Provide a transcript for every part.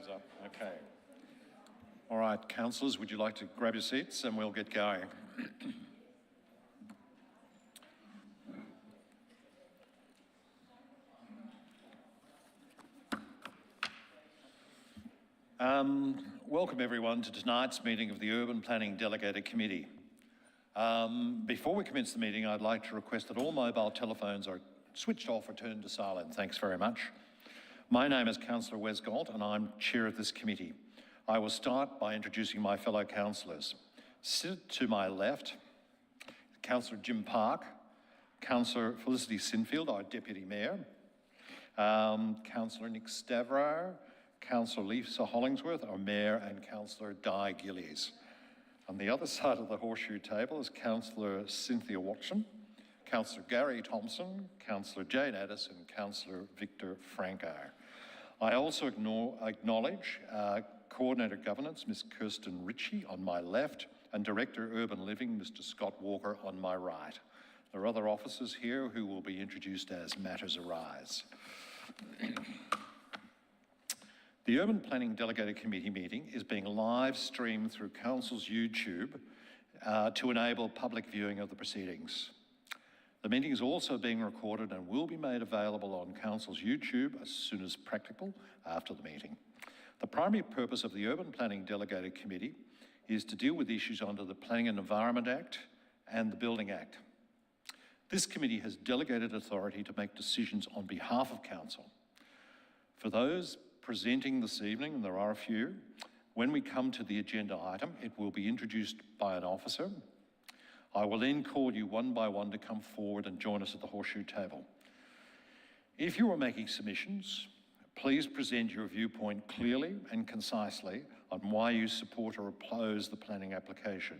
time's up. Okay. All right, councillors, would you like to grab your seats and we'll get going? Welcome everyone to tonight's meeting of the Urban Planning Delegated Committee. Before we commence the meeting, I'd like to request that all mobile telephones are switched off or turned to silent. Thanks very much. My name is Councillor Westgalt and I'm chair of this committee. I will start by introducing my fellow councillors. Sit to my left, Councillor Jim Park, Councillor Felicity Sinfield, our Deputy Mayor, Councillor Nick Stavrar, Councillor Lisa Hollingsworth, our Mayor, and Councillor Di Gillies. On the other side of the horseshoe table is Councillor Cynthia Watson, Councillor Gary Thompson, Councillor Jane Addis, and Councillor Victor Franco. I also acknowledge Coordinator Governance, Ms Kirsten Ritchie, on my left, and Director Urban Living, Mr Scott Walker, on my right. There are other officers here who will be introduced as matters arise. The Urban Planning Delegated Committee meeting is being live streamed through Council's YouTube to enable public viewing of the proceedings. The meeting is also being recorded and will be made available on Council's YouTube as soon as practical after the meeting. The primary purpose of the Urban Planning Delegated Committee is to deal with issues under the Planning and Environment Act and the Building Act. This committee has delegated authority to make decisions on behalf of Council. For those presenting this evening, and there are a few, when we come to the agenda item, it will be introduced by an officer. I will then call you one by one to come forward and join us at the horseshoe table. If you are making submissions, please present your viewpoint clearly and concisely on why you support or oppose the planning application.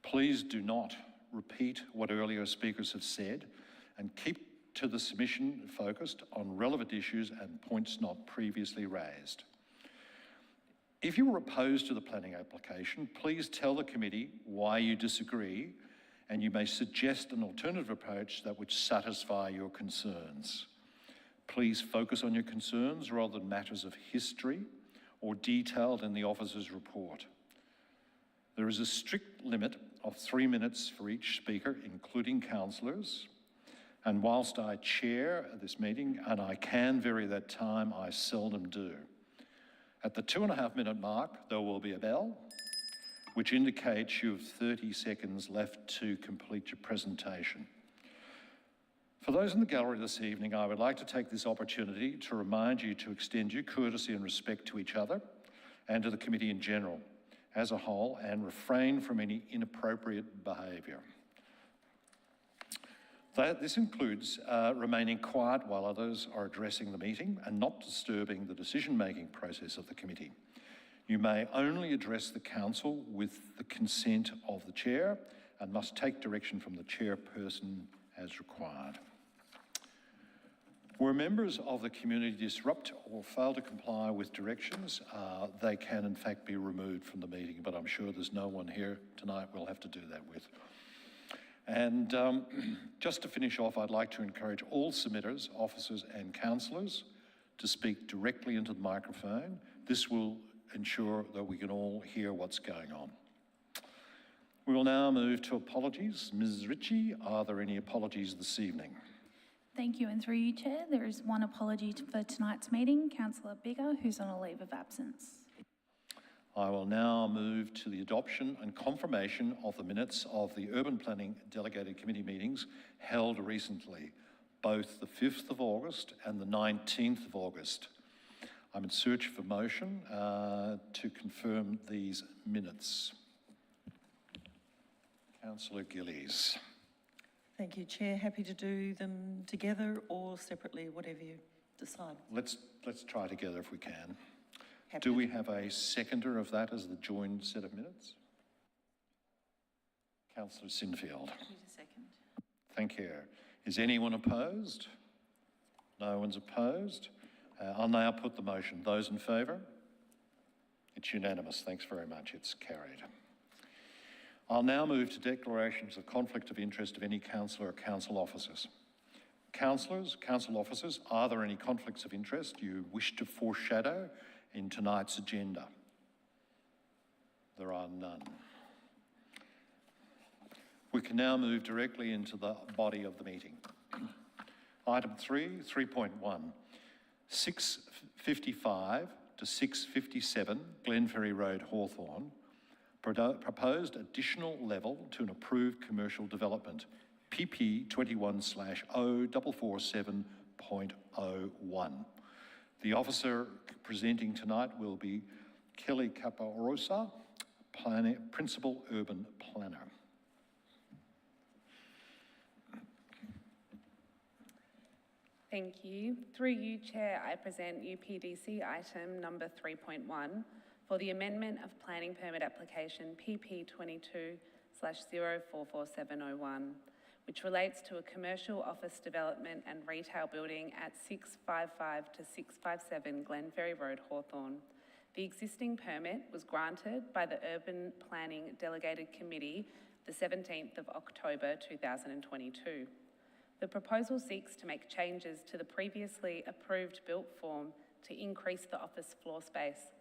Please do not repeat what earlier speakers have said and keep to the submission focused on relevant issues and points not previously raised. If you are opposed to the planning application, please tell the committee why you disagree, and you may suggest an alternative approach that would satisfy your concerns. Please focus on your concerns rather than matters of history or detailed in the officer's report. There is a strict limit of 3 minutes for each speaker, including councillors. And whilst I chair this meeting, and I can vary that time, I seldom do. At the 2.5 minute mark, there will be a bell, which indicates you have 30 seconds left to complete your presentation. For those in the gallery this evening, I would like to take this opportunity to remind you to extend due courtesy and respect to each other and to the committee in general, as a whole, and refrain from any inappropriate behaviour. This includes remaining quiet while others are addressing the meeting and not disturbing the decision-making process of the committee. You may only address the council with the consent of the chair and must take direction from the chairperson as required. Where members of the community disrupt or fail to comply with directions, they can in fact be removed from the meeting, but I'm sure there's no one here tonight we'll have to do that with. And just to finish off, I'd like to encourage all submitters, officers and councillors to speak directly into the microphone. This will ensure that we can all hear what's going on. We will now move to apologies. Ms. Ritchie, are there any apologies this evening? Thank you, and through you, Chair, there is one apology for tonight's meeting, Councillor Bigger, who's on a leave of absence. I will now move to the adoption and confirmation of the minutes of the Urban Planning Delegated Committee meetings held recently, both the 5th of August and the 19th of August. I'm in search of a motion to confirm these minutes. Councillor Gillies. Thank you, Chair. Happy to do them together or separately, whatever you decide. Let's try together if we can. Do we have a seconder of that as the joined set of minutes? Councillor Sinfield. Happy to second. Thank you. Is anyone opposed? No one's opposed. I'll now put the motion. Those in favour? It's unanimous. Thanks very much. It's carried. I'll now move to declarations of conflict of interest of any councillor or council officers. Councillors, council officers, are there any conflicts of interest you wish to foreshadow in tonight's agenda? There are none. We can now move directly into the body of the meeting. Item 3.1, 655 to 657 Glenferrie Road, Hawthorn, proposed additional level to an approved commercial development, PP 21/0447.01. The officer presenting tonight will be Kelly Caparosa, Principal Urban Planner. Thank you. Through you, Chair, I present UPDC item number 3.1 for the amendment of planning permit application PP 22/044701, which relates to a commercial office development and retail building at 655 to 657 Glenferrie Road, Hawthorn. The existing permit was granted by the Urban Planning Delegated Committee the 17th of October 2022. The proposal seeks to make changes to the previously approved built form to increase the office floor space.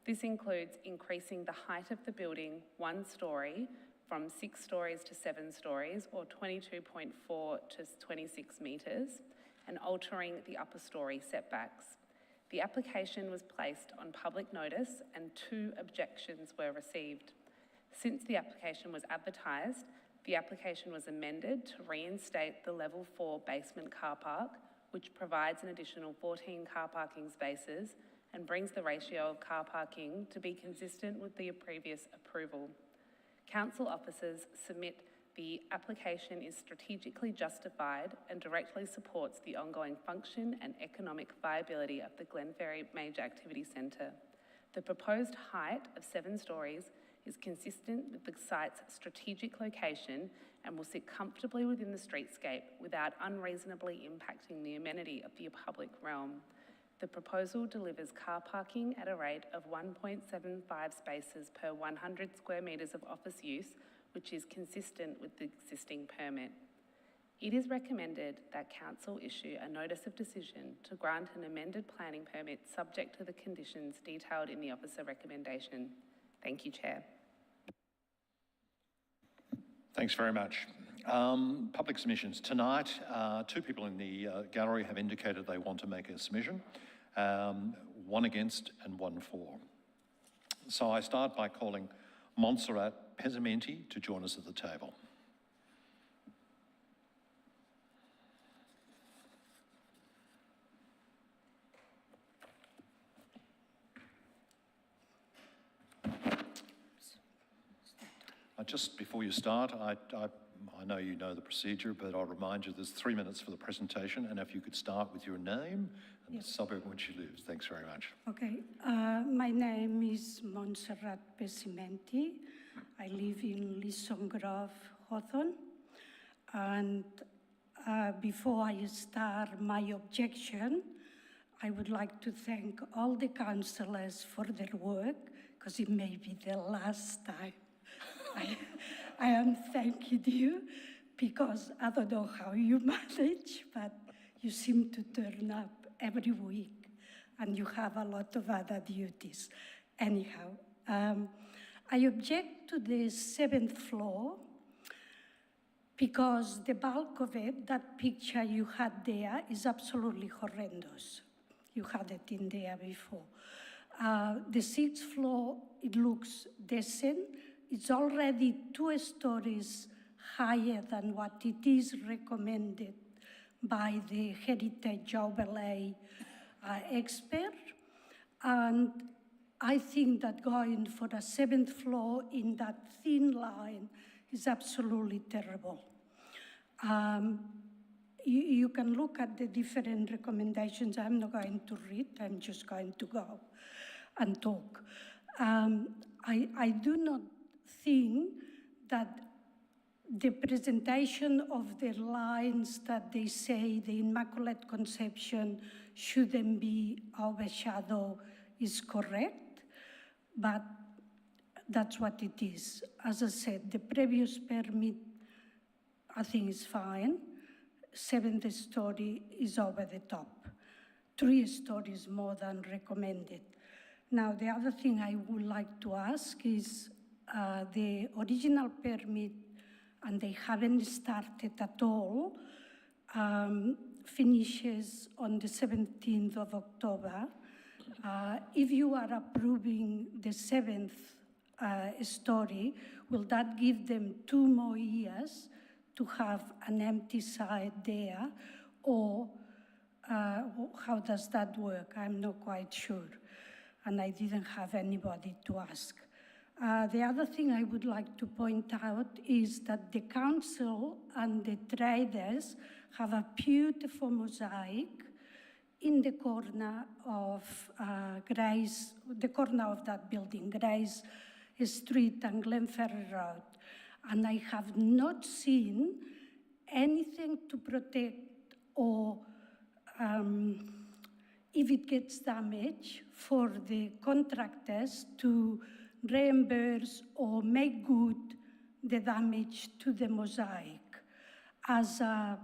This includes increasing the height of the building 1 storey from 6 storeys to 7 storeys, or 22.4 to 26 metres, and altering the upper storey setbacks. The application was placed on public notice and 2 objections were received. Since the application was advertised, the application was amended to reinstate the level 4 basement car park, which provides an additional 14 car parking spaces and brings the ratio of car parking to be consistent with the previous approval. Council officers submit the application is strategically justified and directly supports the ongoing function and economic viability of the Glenferrie Major Activity Centre. The proposed height of 7 storeys is consistent with the site's strategic location and will sit comfortably within the streetscape without unreasonably impacting the amenity of the public realm. The proposal delivers car parking at a rate of 1.75 spaces per 100 square metres of office use, which is consistent with the existing permit. It is recommended that Council issue a notice of decision to grant an amended planning permit subject to the conditions detailed in the officer recommendation. Thank you, Chair. Thanks very much. Public submissions. Tonight, 2 people in the gallery have indicated they want to make a submission, 1 against and 1 for. So I start by calling Montserrat Pesamenti to join us at the table. Just before you start, I know you know the procedure, but I'll remind you there's 3 minutes for the presentation, and if you could start with your name and the suburb in which you live. Thanks very much. Okay, my name is Montserrat Pesamenti. I live in Lisson Grove, Hawthorn. And before I start my objection, I would like to thank all the councillors for their work, because it may be the last time I am thanking you, because I don't know how you manage, but you seem to turn up every week and you have a lot of other duties. Anyhow, I object to the 7th floor because the bulk of it, that picture you had there, is absolutely horrendous. You had it in there before. The 6th floor, it looks decent. It's already 2 stories higher than what it is recommended by the Heritage Overlay expert. And I think that going for a 7th floor in that thin line is absolutely terrible. You can look at the different recommendations. I'm not going to read, I'm just going to go and talk. I do not think that the presentation of the lines that they say the Immaculate Conception shouldn't be overshadowed is correct, but that's what it is. As I said, the previous permit, I think is fine. 7th story is over the top. 3 stories more than recommended. Now, the other thing I would like to ask is the original permit, and they haven't started at all, finishes on the 17th of October. If you are approving the 7th story, will that give them 2 more years to have an empty site there? Or how does that work? I'm not quite sure. And I didn't have anybody to ask. The other thing I would like to point out is that the council and the traders have a beautiful mosaic in the corner of Grace, the corner of that building, Grace Street and Glenferrie Road. And I have not seen anything to protect or if it gets damaged for the contractors to reimburse or make good the damage to the mosaic. As a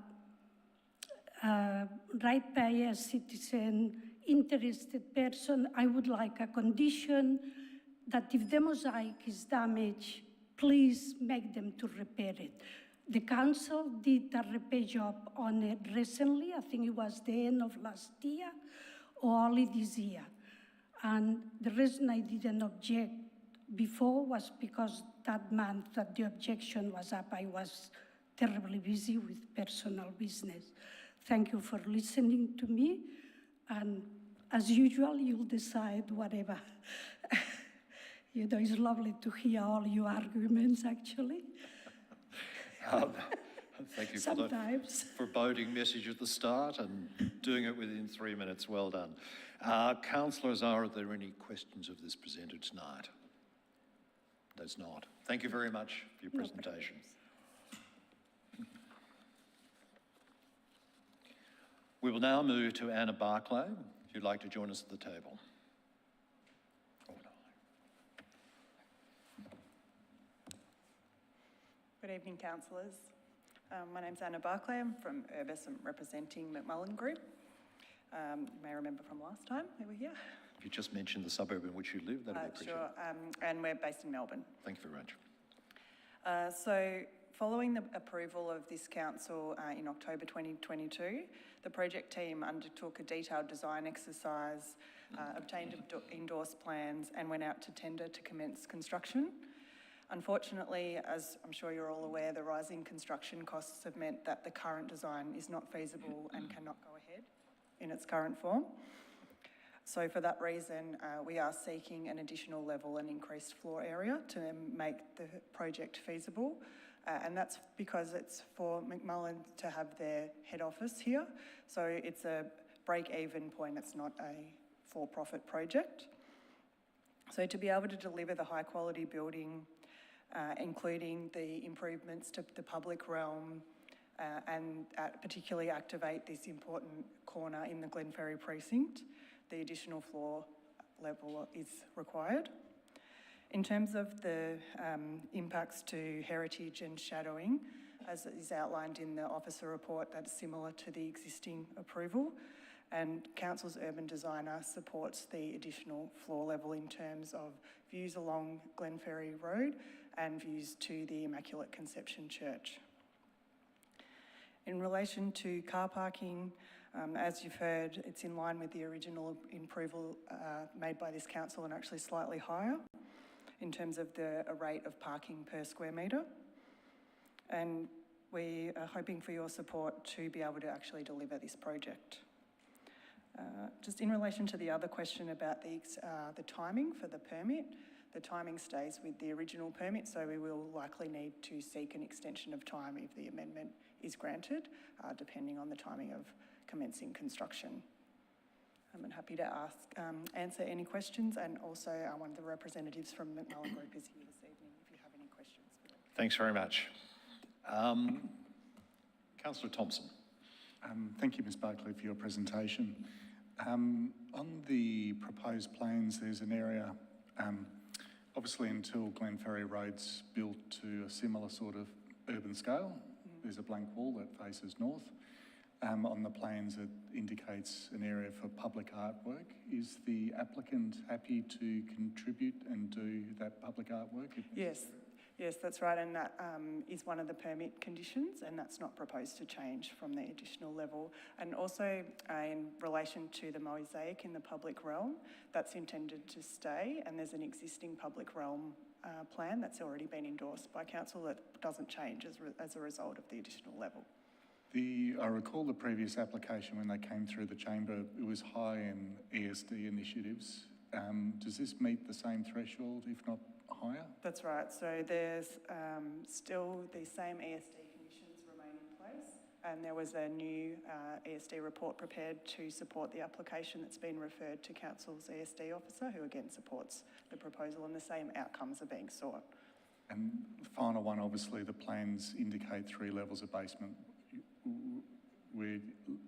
ratepayer, citizen, interested person, I would like a condition that if the mosaic is damaged, please make them to repair it. The council did a repair job on it recently. I think it was the end of last year or early this year. And the reason I didn't object before was because that month that the objection was up, I was terribly busy with personal business. Thank you for listening to me. And as usual, you'll decide whatever. You know, it's lovely to hear all your arguments, actually. Thank you Sometimes. for the foreboding message at the start and doing it within 3 minutes. Well done. Councillor Azar, are there any questions of this presenter tonight? There's not. Thank you very much for your presentation. We will now move to Anna Barclay, if you'd like to join us at the table. Good evening, councillors. My name's Anna Barclay. I'm from Urbis. I'm representing McMullen Group. You may remember from last time they were here. If you just mention the suburb in which you live, that'd be appreciated. Sure, and we're based in Melbourne. Thank you very much. So following the approval of this council in October 2022, the project team undertook a detailed design exercise, obtained endorsed plans and went out to tender to commence construction. Unfortunately, as I'm sure you're all aware, the rising construction costs have meant that the current design is not feasible and cannot go ahead in its current form. So for that reason, we are seeking an additional level and increased floor area to make the project feasible. And that's because it's for McMullen to have their head office here. So it's a break-even point, it's not a for-profit project. So to be able to deliver the high-quality building, including the improvements to the public realm, and particularly activate this important corner in the Glenferrie precinct, the additional floor level is required. In terms of the impacts to heritage and shadowing, as is outlined in the officer report, that's similar to the existing approval, and Council's urban designer supports the additional floor level in terms of views along Glenferrie Road and views to the Immaculate Conception Church. In relation to car parking, as you've heard, it's in line with the original approval made by this council and actually slightly higher in terms of the rate of parking per square metre. And we are hoping for your support to be able to actually deliver this project. Just in relation to the other question about the timing for the permit, the timing stays with the original permit, so we will likely need to seek an extension of time if the amendment is granted, depending on the timing of commencing construction. I'm happy to answer any questions, and also one of the representatives from McMullen Group is here this evening if you have any questions. Thanks very much. Councillor Thompson. Thank you, Ms Barclay, for your presentation. On the proposed plans, there's an area, obviously until Glenferrie Road's built to a similar sort of urban scale, there's a blank wall that faces north. On the plans, it indicates an area for public artwork. Is the applicant happy to contribute and do that public artwork? Yes, that's right, and that is one of the permit conditions, and that's not proposed to change from the additional level. And also in relation to the mosaic in the public realm, that's intended to stay, and there's an existing public realm plan that's already been endorsed by council that doesn't change as a result of the additional level. I recall the previous application when they came through the chamber, it was high in ESD initiatives. Does this meet the same threshold, if not higher? That's right. So there's still the same ESD conditions remain in place, and there was a new ESD report prepared to support the application that's been referred to Council's ESD officer, who again supports the proposal, and the same outcomes are being sought. And the final one, obviously, the plans indicate 3 levels of basement. We're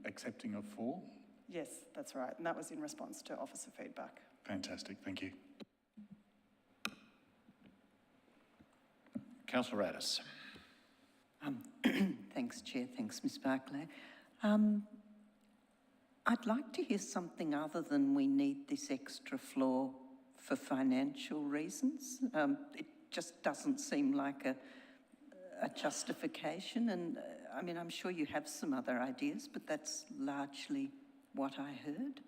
accepting of 4? Yes, that's right, and that was in response to officer feedback. Fantastic, thank you. Councillor Addis. Thanks, Chair. Thanks, Ms Barclay. I'd like to hear something other than we need this extra floor for financial reasons. It just doesn't seem like a justification, and I mean, I'm sure you have some other ideas, but that's largely what I heard.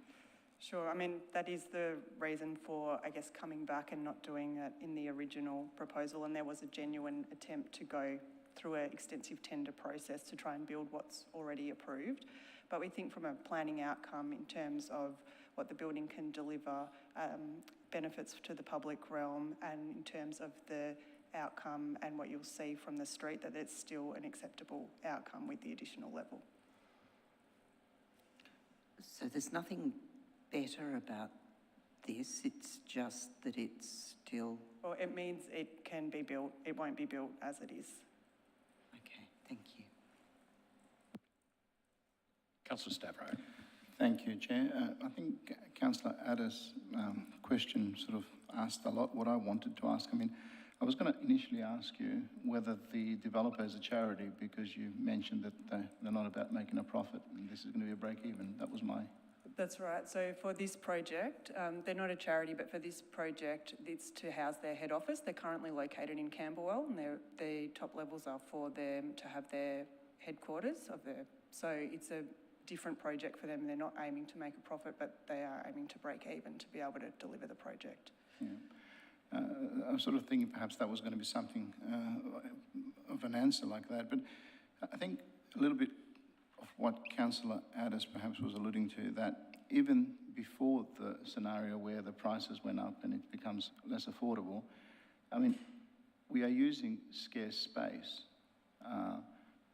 Sure, I mean, that is the reason for, I guess, coming back and not doing it in the original proposal, and there was a genuine attempt to go through an extensive tender process to try and build what's already approved. But we think from a planning outcome in terms of what the building can deliver, benefits to the public realm, and in terms of the outcome and what you'll see from the street, that it's still an acceptable outcome with the additional level. So there's nothing better about this, it's just that it's still... Well, it means it can be built, it won't be built as it is. Okay, thank you. Councillor Stavro. Thank you, Chair. I think Councillor Addis' question sort of asked a lot what I wanted to ask. I mean, I was going to initially ask you whether the developer is a charity, because you mentioned that they're not about making a profit and this is going to be a break even. That was my... That's right. So for this project, they're not a charity, but for this project, it's to house their head office. They're currently located in Camberwell, and the top levels are for them to have their headquarters of their... So it's a different project for them. They're not aiming to make a profit, but they are aiming to break even to be able to deliver the project. Yeah. I was sort of thinking perhaps that was going to be something of an answer like that, but I think a little bit of what Councillor Addis perhaps was alluding to, that even before the scenario where the prices went up and it becomes less affordable, I mean, we are using scarce space,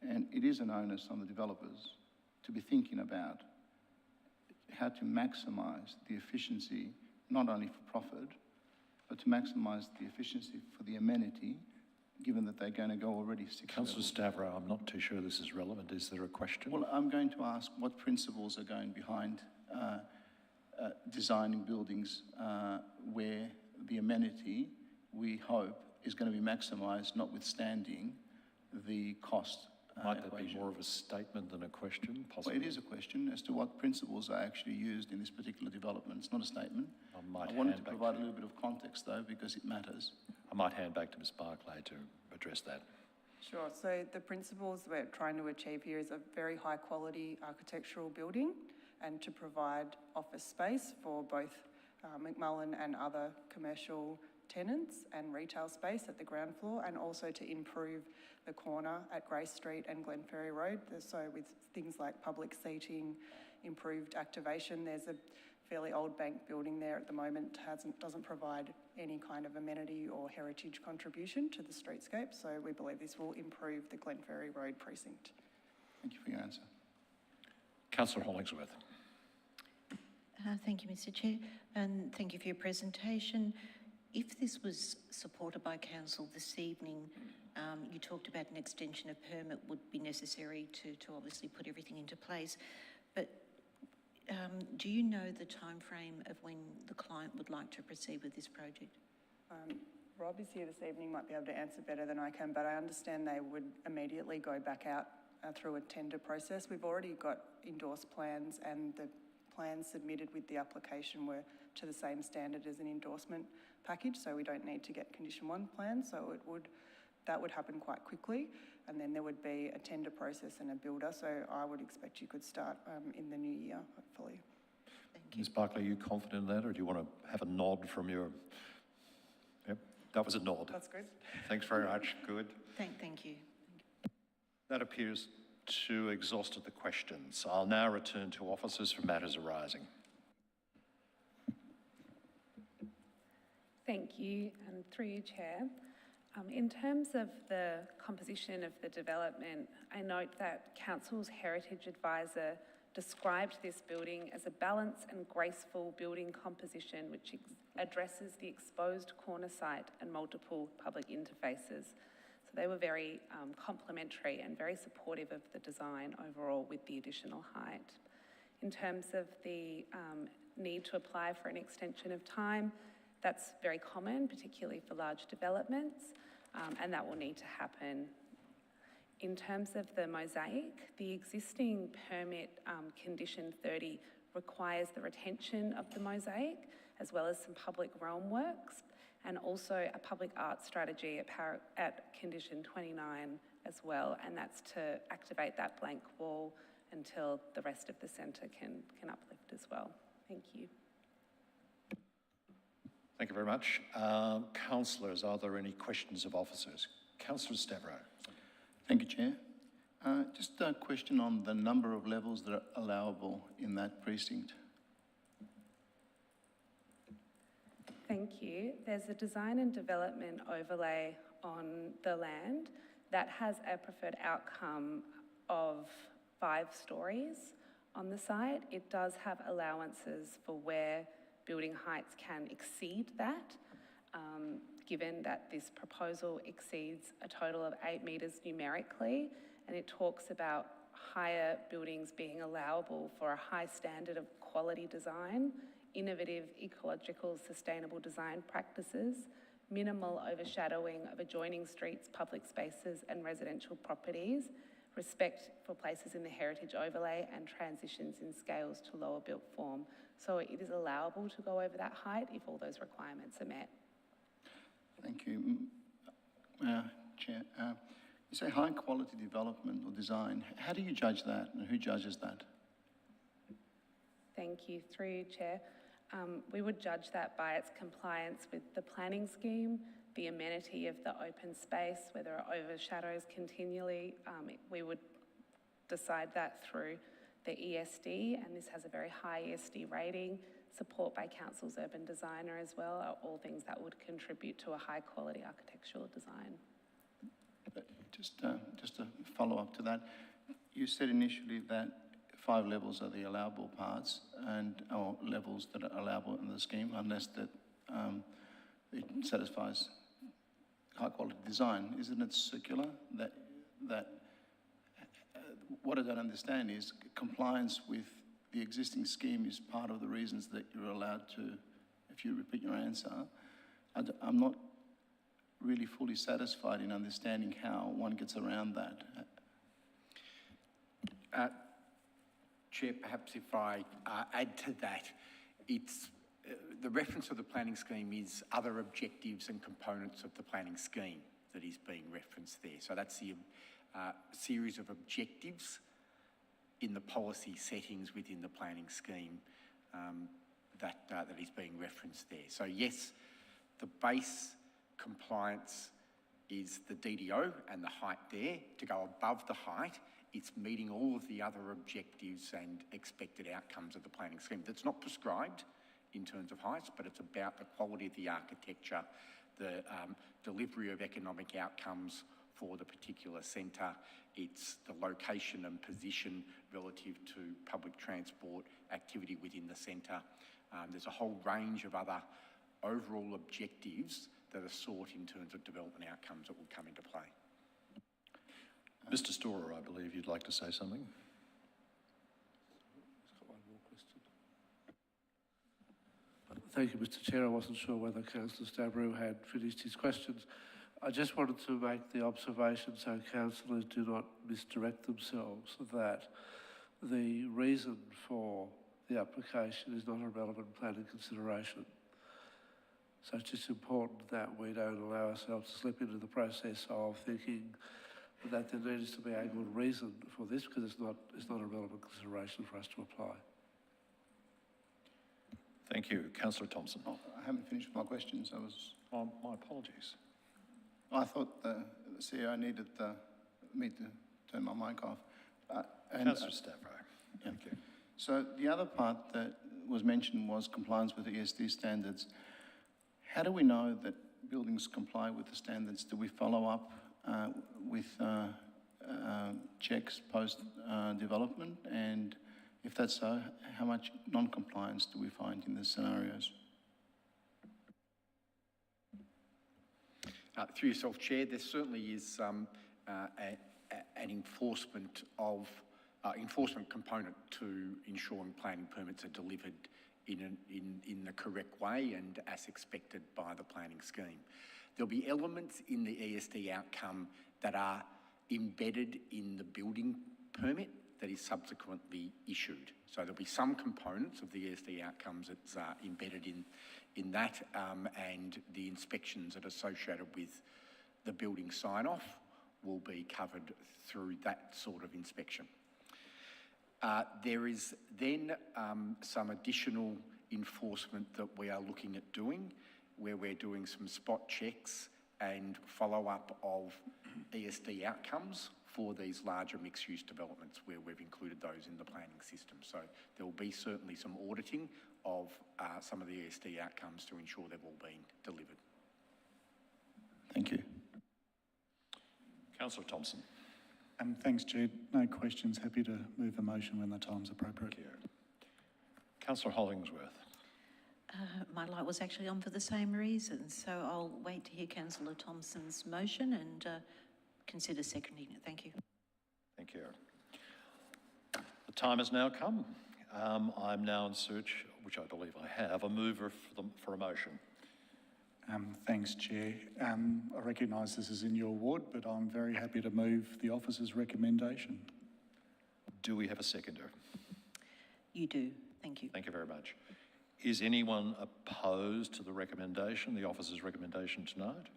and it is an onus on the developers to be thinking about how to maximise the efficiency, not only for profit, but to maximise the efficiency for the amenity, given that they're going to go already 6 Councillor levels. Stavro, I'm not too sure this is relevant. Is there a question? Well, I'm going to ask what principles are going behind designing buildings where the amenity, we hope, is going to be maximised, notwithstanding the cost Might that be equation. more of a statement than a question, Well, possibly? it is a question as to what principles are actually used in this particular development. It's not a statement. I I wanted to provide a little bit of context, though, because it matters. I might hand back to Ms Barclay to address that. Sure. So the principles we're trying to achieve here is a very high quality architectural building, and to provide office space for both McMullen and other commercial tenants and retail space at the ground floor, and also to improve the corner at Grace Street and Glenferrie Road. So with things like public seating, improved activation. There's a fairly old bank building there at the moment, doesn't provide any kind of amenity or heritage contribution to the streetscape. So we believe this will improve the Glenferrie Road precinct. Thank you for your answer. Councillor Hollingsworth. Thank you, Mr Chair, and thank you for your presentation. If this was supported by Council this evening, you talked about an extension of permit would be necessary to obviously put everything into place, but do you know the timeframe of when the client would like to proceed with this project? Rob is here this evening, might be able to answer better than I can, but I understand they would immediately go back out through a tender process. We've already got endorsed plans, and the plans submitted with the application were to the same standard as an endorsement package, so we don't need to get condition 1 plans. So that would happen quite quickly, and then there would be a tender process and a builder. So I would expect you could start in the new year, hopefully. Ms. Barclay, are you confident in that, or do you want to have a nod from your... Yep, that was a nod. That's good. Thanks very much. Good. Thank you. That appears to have exhausted the questions. I'll now return to officers for matters arising. Thank you, and through you, Chair. In terms of the composition of the development, I note that Council's Heritage Advisor described this building as a balanced and graceful building composition which addresses the exposed corner site and multiple public interfaces. So they were very complimentary and very supportive of the design overall with the additional height. In terms of the need to apply for an extension of time, that's very common, particularly for large developments, and that will need to happen. In terms of the mosaic, the existing permit condition 30 requires the retention of the mosaic as well as some public realm works, and also a public art strategy at condition 29 as well, and that's to activate that blank wall until the rest of the centre can uplift as well. Thank you. Thank you very much. Councillors, are there any questions of officers? Councillor Stavro. Thank you, Chair. Just a question on the number of levels that are allowable in that precinct. Thank you. There's a design and development overlay on the land that has a preferred outcome of 5 stories on the site. It does have allowances for where building heights can exceed that, given that this proposal exceeds a total of 8 metres numerically, and it talks about higher buildings being allowable for a high standard of quality design, innovative, ecological, sustainable design practices, minimal overshadowing of adjoining streets, public spaces and residential properties, respect for places in the heritage overlay and transitions in scales to lower built form. So it is allowable to go over that height if all those requirements are met. Thank you. Chair, you say high quality development or design. How do you judge that, and who judges that? Thank you. Through you, Chair. We would judge that by its compliance with the planning scheme, the amenity of the open space, whether it overshadows continually. We would decide that through the ESD, and this has a very high ESD rating. Support by Council's urban designer as well are all things that would contribute to a high quality architectural design. But just a follow up to that, you said initially that 5 levels are the allowable parts or levels that are allowable in the scheme, unless that it satisfies high quality design. Isn't it circular? That what I don't understand is compliance with the existing scheme is part of the reasons that you're allowed to, if you repeat your answer. I'm not really fully satisfied in understanding how one gets around that. Chair, perhaps if I add to that, it's the reference of the planning scheme is other objectives and components of the planning scheme that is being referenced there. So that's the series of objectives in the policy settings within the planning scheme that is being referenced there. So yes, the base compliance is the DDO and the height there. To go above the height, it's meeting all of the other objectives and expected outcomes of the planning scheme. That's not prescribed in terms of heights, but it's about the quality of the architecture, the delivery of economic outcomes for the particular centre. It's the location and position relative to public transport activity within the centre. There's a whole range of other overall objectives that are sought in terms of development outcomes that will come into play. Mr. Storer, I believe you'd like to say something. One more question. Thank you, Mr. Chair. I wasn't sure whether Councillor Stavro had finished his questions. I just wanted to make the observation so councillors do not misdirect themselves that the reason for the application is not a relevant planning consideration. So it's just important that we don't allow ourselves to slip into the process of thinking that there needs to be a good reason for this, because it's not a relevant consideration for us to apply. Thank you. Councillor Thompson. Oh, I haven't finished my questions. My apologies. I thought the CEO needed me to turn my mic off. Councillor Stavro. Thank you. So the other part that was mentioned was compliance with ESD standards. How do we know that buildings comply with the standards? Do we follow up with checks post development? And if that's so, how much non-compliance do we find in these scenarios? Through yourself, Chair, there certainly is an enforcement component to ensuring planning permits are delivered in the correct way and as expected by the planning scheme. There'll be elements in the ESD outcome that are embedded in the building permit that is subsequently issued. So there'll be some components of the ESD outcomes that's embedded in that, and the inspections that are associated with the building sign-off will be covered through that sort of inspection. There is then some additional enforcement that we are looking at doing, where we're doing some spot checks and follow-up of ESD outcomes for these larger mixed-use developments, where we've included those in the planning system. So there will be certainly some auditing of some of the ESD outcomes to ensure they've all been delivered. Thank you. Councillor Thompson. Thanks, Chair. No questions. Happy to move a motion when the time's appropriate. Thank you. Councillor Hollingsworth. My light was actually on for the same reason, so I'll wait to hear Councillor Thompson's motion and consider seconding it. Thank you. Thank you. The time has now come. I'm now in search, which I believe I have, a mover for a motion. Thanks, Chair. I recognise this is in your ward, but I'm very happy to move the officer's recommendation. Do we have a seconder? You do. Thank you. Thank you very much. Is anyone opposed to the recommendation, the officer's recommendation tonight?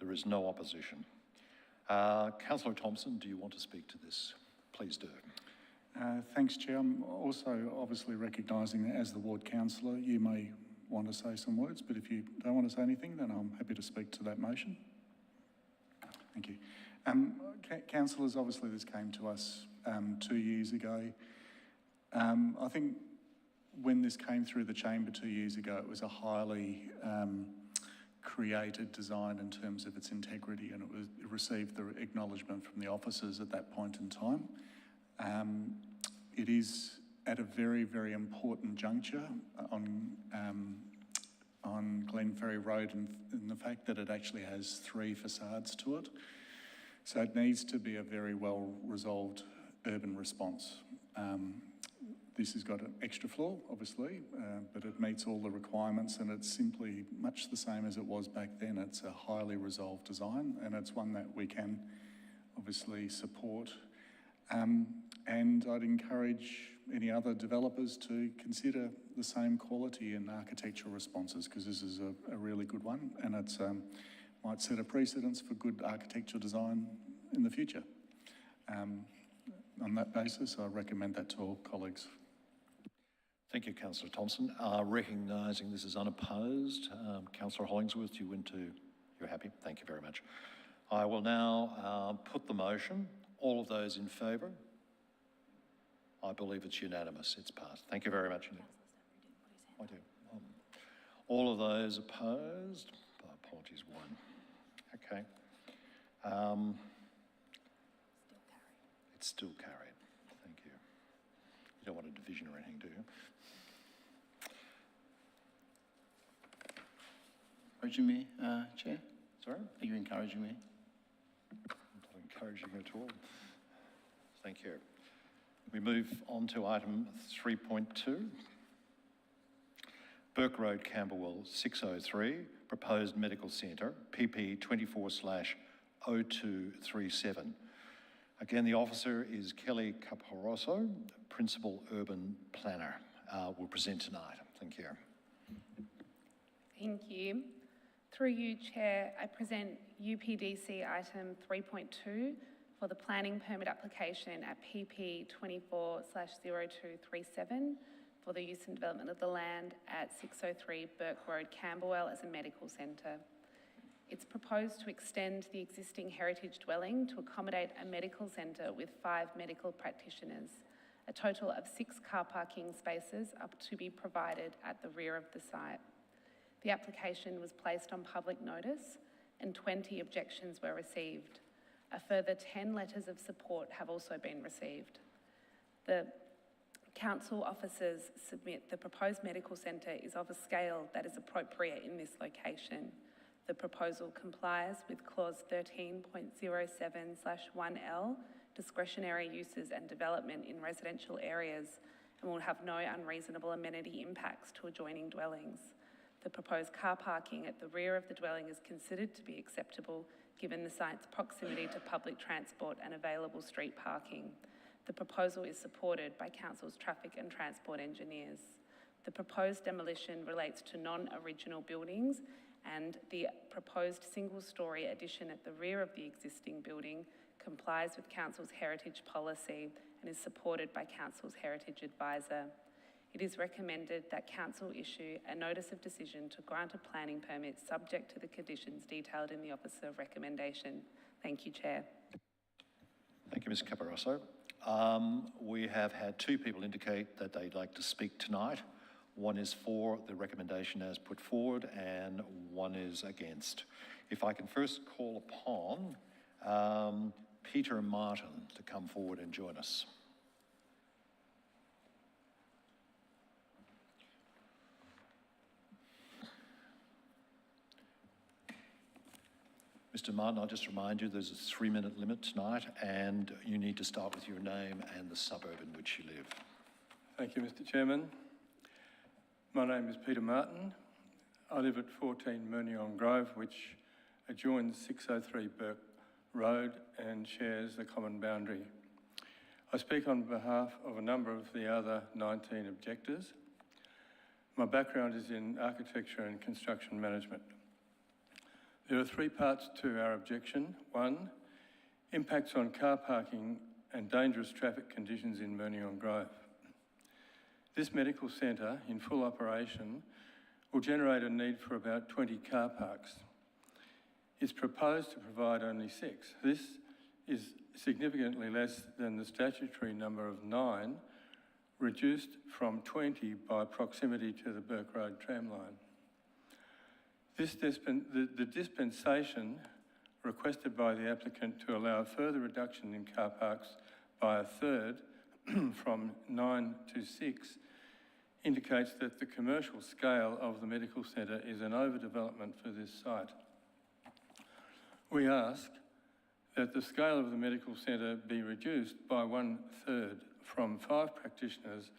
There is no opposition. Councillor Thompson, do you want to speak to this? Please do. Thanks, Chair. I'm also obviously recognising that as the ward councillor, you may want to say some words, but if you don't want to say anything, then I'm happy to speak to that motion. Thank you. Councillors, obviously this came to us 2 years ago. I think when this came through the chamber 2 years ago, it was a highly created design in terms of its integrity, and it received the acknowledgement from the officers at that point in time. It is at a very, very important juncture on Glenferrie Road, and the fact that it actually has 3 facades to it. So it needs to be a very well-resolved urban response. This has got an extra floor, obviously, but it meets all the requirements, and it's simply much the same as it was back then. It's a highly resolved design, and it's one that we can obviously support. And I'd encourage any other developers to consider the same quality in architectural responses, because this is a really good one, and it might set a precedence for good architectural design in the future. On that basis, I recommend that to all colleagues. Thank you, Councillor Thompson. Recognising this is unopposed, Councillor Hollingsworth, you're happy? Thank you very much. I will now put the motion. All of those in favour? I believe it's unanimous. It's passed. Thank you very much. I do. All of those opposed? Apologies, one. Okay. It's still carried. Thank you. You don't want a division or anything, do you? Encouraging me, Chair? Sorry? Are you encouraging me? I'm not encouraging you at all. Thank you. We move on to item 3.2. Burke Road, Camberwell, 603, proposed medical centre, PP 24/0237. Again, the officer is Kelly Caporoso, Principal Urban Planner, will present tonight. Thank you. Thank you. Through you, Chair, I present UPDC item 3.2 for the planning permit application at PP 24/0237 for the use and development of the land at 603 Burke Road, Camberwell as a medical centre. It's proposed to extend the existing heritage dwelling to accommodate a medical centre with 5 medical practitioners. A total of 6 car parking spaces are to be provided at the rear of the site. The application was placed on public notice and 20 objections were received. A further 10 letters of support have also been received. The council officers submit the proposed medical centre is of a scale that is appropriate in this location. The proposal complies with clause 13.07/1L, discretionary uses and development in residential areas, and will have no unreasonable amenity impacts to adjoining dwellings. The proposed car parking at the rear of the dwelling is considered to be acceptable given the site's proximity to public transport and available street parking. The proposal is supported by Council's traffic and transport engineers. The proposed demolition relates to non-original buildings, and the proposed single-storey addition at the rear of the existing building complies with Council's heritage policy and is supported by Council's heritage advisor. It is recommended that Council issue a notice of decision to grant a planning permit subject to the conditions detailed in the Office of Recommendation. Thank you, Chair. Thank you, Ms Caporoso. We have had 2 people indicate that they'd like to speak tonight. One is for the recommendation as put forward and one is against. If I can first call upon Peter Martin to come forward and join us. Mr Martin, I'll just remind you there's a 3-minute limit tonight and you need to start with your name and the suburb in which you live. Thank you, Mr Chairman. My name is Peter Martin. I live at 14 Murnion Grove, which adjoins 603 Burke Road and shares the common boundary. I speak on behalf of a number of the other 19 objectors. My background is in architecture and construction management. There are 3 parts to our objection. 1, impacts on car parking and dangerous traffic conditions in Murnion Grove. This medical centre, in full operation, will generate a need for about 20 car parks. It's proposed to provide only 6. This is significantly less than the statutory number of 9, reduced from 20 by proximity to the Burke Road tramline. The dispensation requested by the applicant to allow a further reduction in car parks by a third from 9 to 6 indicates that the commercial scale of the medical centre is an overdevelopment for this site. We ask that the scale of the medical centre be reduced by 1/3 from 5 practitioners,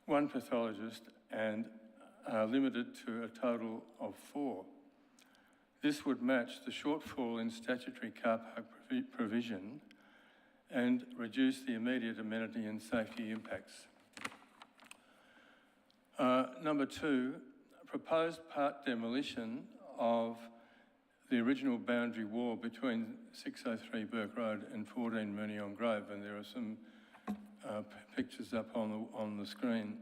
1 pathologist and limited to a total of 4. This would match the shortfall in statutory car park provision and reduce the immediate amenity and safety impacts. Number 2, proposed part demolition of the original boundary wall between 603 Burke Road and 14 Murnion Grove, and there are some pictures up on the screen.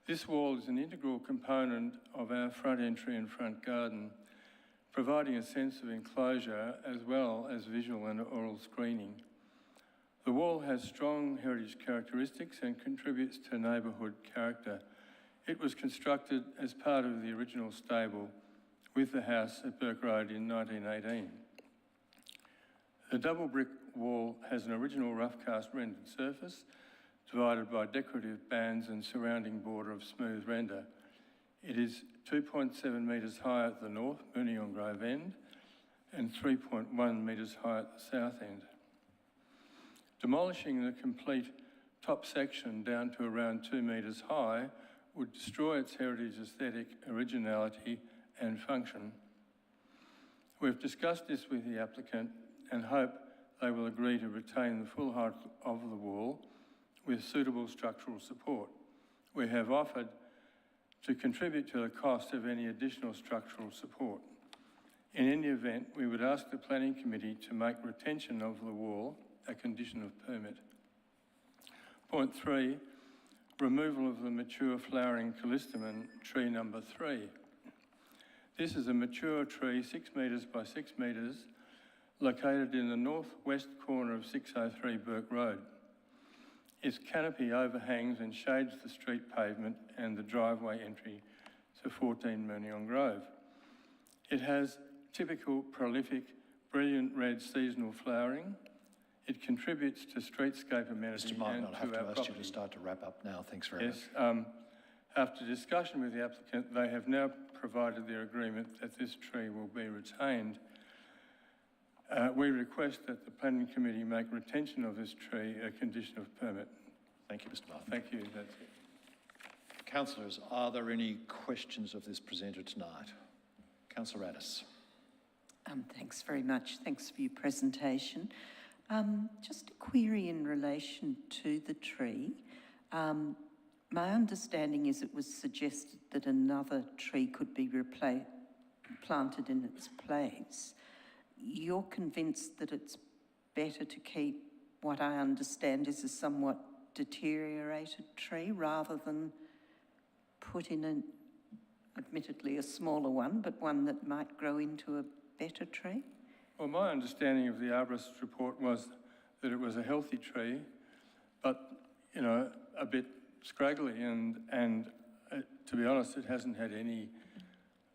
This wall is an integral component of our front entry and front garden, providing a sense of enclosure as well as visual and oral screening. The wall has strong heritage characteristics and contributes to neighbourhood character. It was constructed as part of the original stable with the house at Burke Road in 1918. The double brick wall has an original rough cast rendered surface divided by decorative bands and surrounding border of smooth render. It is 2.7 metres high at the north Murnion Grove end and 3.1 metres high at the south end. Demolishing the complete top section down to around 2 metres high would destroy its heritage aesthetic originality and function. We've discussed this with the applicant and hope they will agree to retain the full height of the wall with suitable structural support. We have offered to contribute to the cost of any additional structural support. In any event, we would ask the Planning Committee to make retention of the wall a condition of permit. Point 3, removal of the mature flowering callistemon tree number 3. This is a mature tree 6 metres by 6 metres located in the northwest corner of 603 Burke Road. Its canopy overhangs and shades the street pavement and the driveway entry to 14 Murnion Grove. It has typical prolific, brilliant red seasonal flowering. It contributes to streetscape amenity Mr. Martin, and I'll have to to our ask you property. to start to wrap up now. Thanks very much. Yes, after discussion with the applicant, they have now provided their agreement that this tree will be retained. We request that the Planning Committee make retention of this tree a condition of permit. Thank you, Mr. Martin. Thank you, that's it. Councillors, are there any questions of this presenter tonight? Councillor Addis. Thanks very much. Thanks for your presentation. Just a query in relation to the tree. My understanding is it was suggested that another tree could be planted in its place. You're convinced that it's better to keep what I understand is a somewhat deteriorated tree rather than put in admittedly a smaller one, but one that might grow into a better tree? Well, my understanding of the arborist's report was that it was a healthy tree, but, you know, a bit scraggly and to be honest, it hasn't had any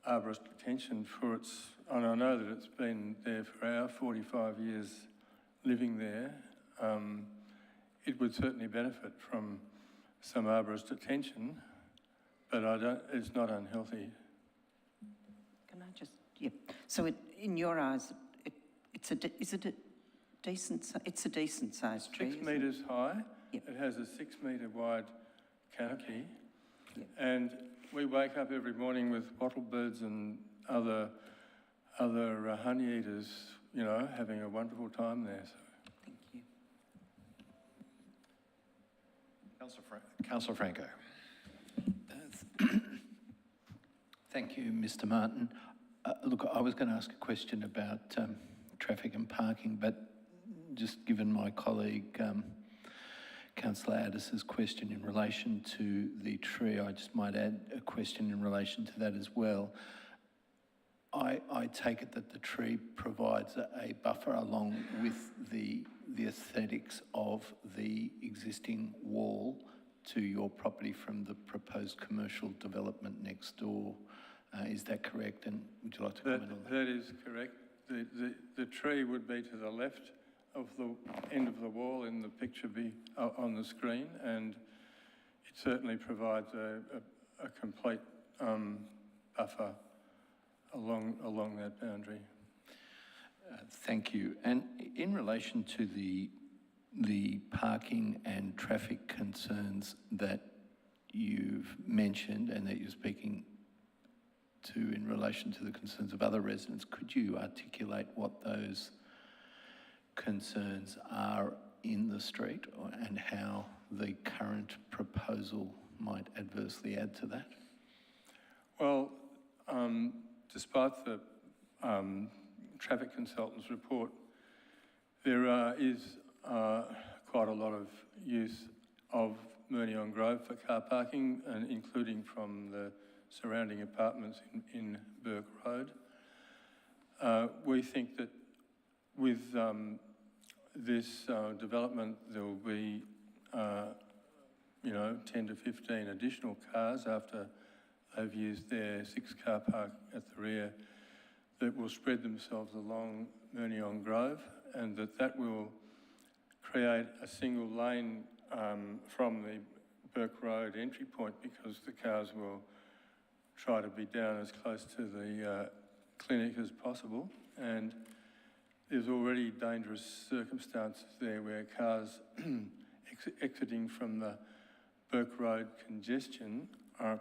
arborist attention for its, and I know that it's been there for our 45 years living there. It would certainly benefit from some arborist attention, but it's not unhealthy. Can I just, yeah. So in your eyes, it's a decent sized tree? 6 metres high. Yep. It has a 6 metre wide canopy. Yep. And we wake up every morning with wattlebirds and other honey eaters, you know, having a wonderful time there. So. Thank you. Councillor Franco. Thank you, Mr. Martin. Look, I was going to ask a question about traffic and parking, but just given my colleague Councillor Addis's question in relation to the tree, I just might add a question in relation to that as well. I take it that the tree provides a buffer along with the aesthetics of the existing wall to your property from the proposed commercial development next door. Is that correct? And would you like to comment on that? That is correct. The tree would be to the left of the end of the wall in the picture on the screen, and it certainly provides a complete buffer along that boundary. Thank you. And in relation to the parking and traffic concerns that you've mentioned and that you're speaking to in relation to the concerns of other residents, could you articulate what those concerns are in the street and how the current proposal might adversely add to that? Well, despite the traffic consultant's report, there is quite a lot of use of Murnion Grove for car parking, and including from the surrounding apartments in Burke Road. We think that with this development, there will be, 10 to 15 additional cars after they've used their 6-car park at the rear that will spread themselves along Murnion Grove, and that will create a single lane from the Burke Road entry point, because the cars will try to be down as close to the clinic as possible. And there's already dangerous circumstances there where cars exiting from the Burke Road congestion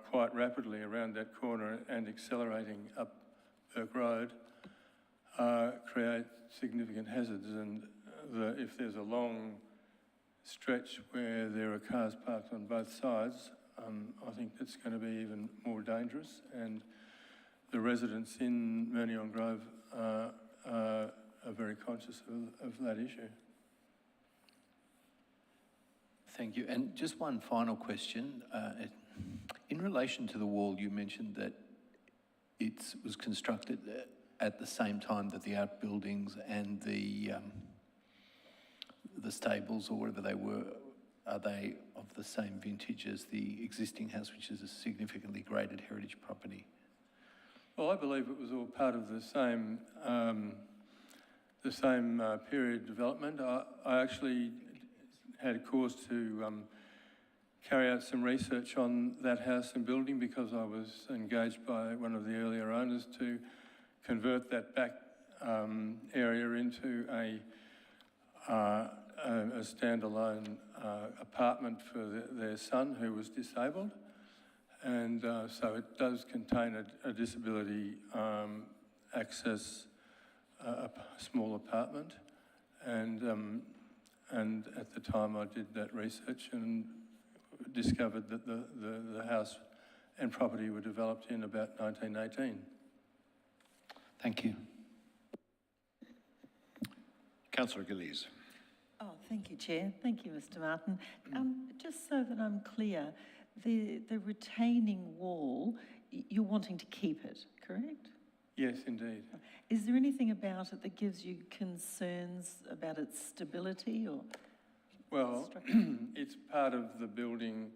quite rapidly around that corner and accelerating up Burke Road create significant hazards. And if there's a long stretch where there are cars parked on both sides, I think it's going to be even more dangerous. And the residents in Murnion Grove are very conscious of that issue. Thank you. And just one final question. In relation to the wall, you mentioned that it was constructed at the same time that the outbuildings and the stables or whatever they were, are they of the same vintage as the existing house, which is a significantly graded heritage property? Well, I believe it was all part of the same period development. I actually had a course to carry out some research on that house and building because I was engaged by one of the earlier owners to convert that back area into a standalone apartment for their son who was disabled. And so it does contain a disability access, a small apartment. And at the time I did that research and discovered that the house and property were developed in about 1918. Thank you. Councillor Gillies. Oh, thank you, Chair. Thank you, Mr Martin. Just so that I'm clear, the retaining wall, you're wanting to keep it, correct? Yes, indeed. Is there anything about it that gives you concerns about its stability or? Well, it's part of the building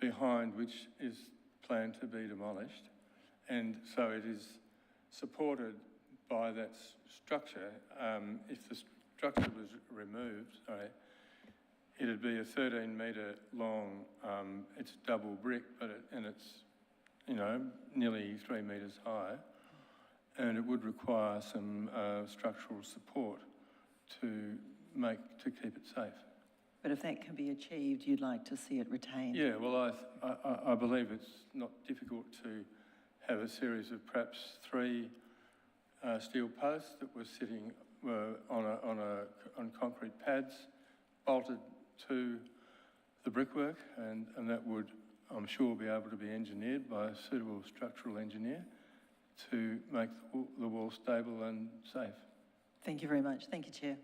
behind which is planned to be demolished, and so it is supported by that structure. If the structure was removed, it'd be a 13-metre long. It's double brick, and it's nearly 3 metres high, and it would require some structural support to keep it safe. But if that can be achieved, you'd like to see it retained? Yeah, well, I believe it's not difficult to have a series of perhaps 3 steel posts that were sitting on concrete pads, bolted to the brickwork, and that would, I'm sure, be able to be engineered by a suitable structural engineer to make the wall stable and safe. Thank you very much. Thank you, Chair.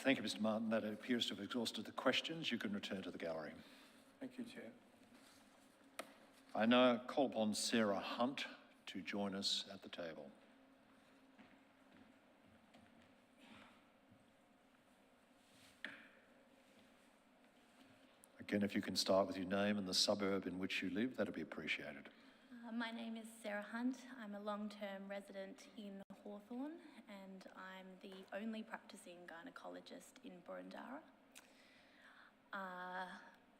Thank you, Mr Martin. That appears to have exhausted the questions. You can return to the gallery. Thank you, Chair. I now call upon Sarah Hunt to join us at the table. Again, if you can start with your name and the suburb in which you live, that'd be appreciated. My name is Sarah Hunt. I'm a long-term resident in Hawthorn and I'm the only practicing gynaecologist in Boroondara.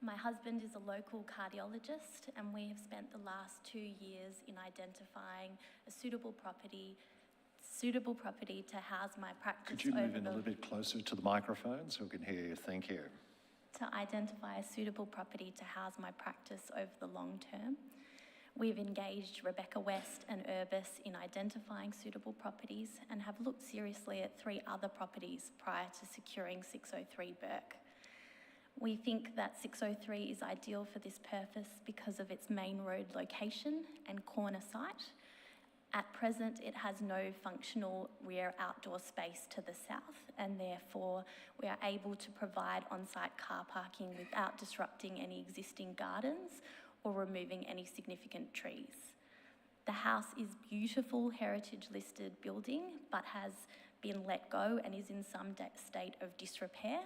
My husband is a local cardiologist and we have spent the last 2 years in identifying a suitable property to house my practice. Could you move in a little bit closer to the microphone so we can hear you? Thank you. To identify a suitable property to house my practice over the long term. We've engaged Rebecca West and Urbis in identifying suitable properties and have looked seriously at 3 other properties prior to securing 603 Burke. We think that 603 is ideal for this purpose because of its main road location and corner site. At present, it has no functional rear outdoor space to the south, and therefore we are able to provide on-site car parking without disrupting any existing gardens or removing any significant trees. The house is beautiful heritage listed building, but has been let go and is in some state of disrepair,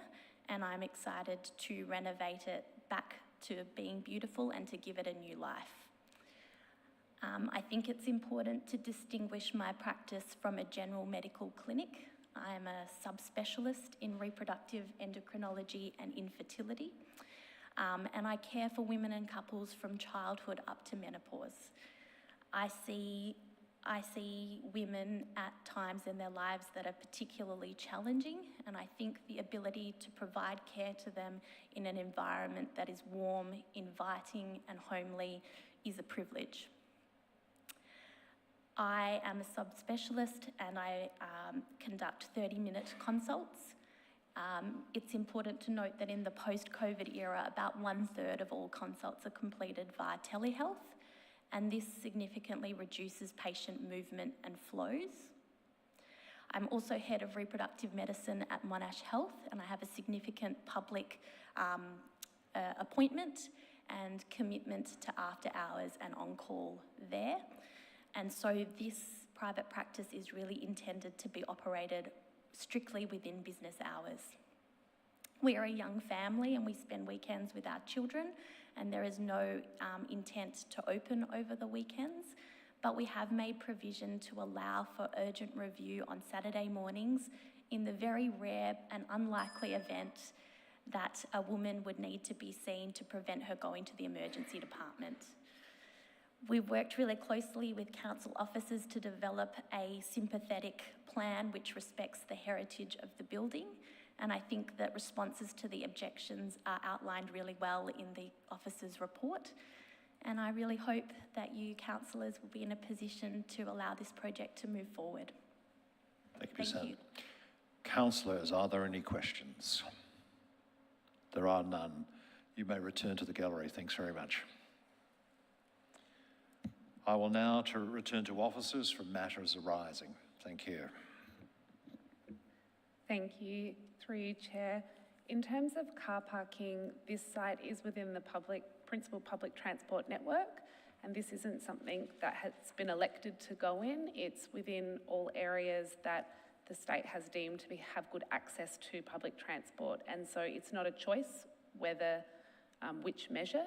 and I'm excited to renovate it back to being beautiful and to give it a new life. I think it's important to distinguish my practice from a general medical clinic. I'm a subspecialist in reproductive endocrinology and infertility, and I care for women and couples from childhood up to menopause. I see I see women at times in their lives that are particularly challenging, and I think the ability to provide care to them in an environment that is warm, inviting and homely is a privilege. I am a subspecialist and I conduct 30-minute consults. It's important to note that in the post-COVID era, about 1/3 of all consults are completed via telehealth, and this significantly reduces patient movement and flows. I'm also head of reproductive medicine at Monash Health, and I have a significant public appointment and commitment to after hours and on-call there. And so this private practice is really intended to be operated strictly within business hours. We are a young family and we spend weekends with our children, and there is no intent to open over the weekends, but we have made provision to allow for urgent review on Saturday mornings in the very rare and unlikely event that a woman would need to be seen to prevent her going to the emergency department. We've worked really closely with council officers to develop a sympathetic plan which respects the heritage of the building, and I think that responses to the objections are outlined really well in the officers' report. And I really hope that you councillors will be in a position to allow this project to move forward. Thank you, Thank you. Councillors, are there any questions? There are none. You may return to the gallery. Thanks very much. I will now return to officers for matters arising. Thank you. Thank you. Through you, Chair. In terms of car parking, this site is within the principal public transport network, and this isn't something that has been elected to go in. It's within all areas that the state has deemed to have good access to public transport, and so it's not a choice whether which measure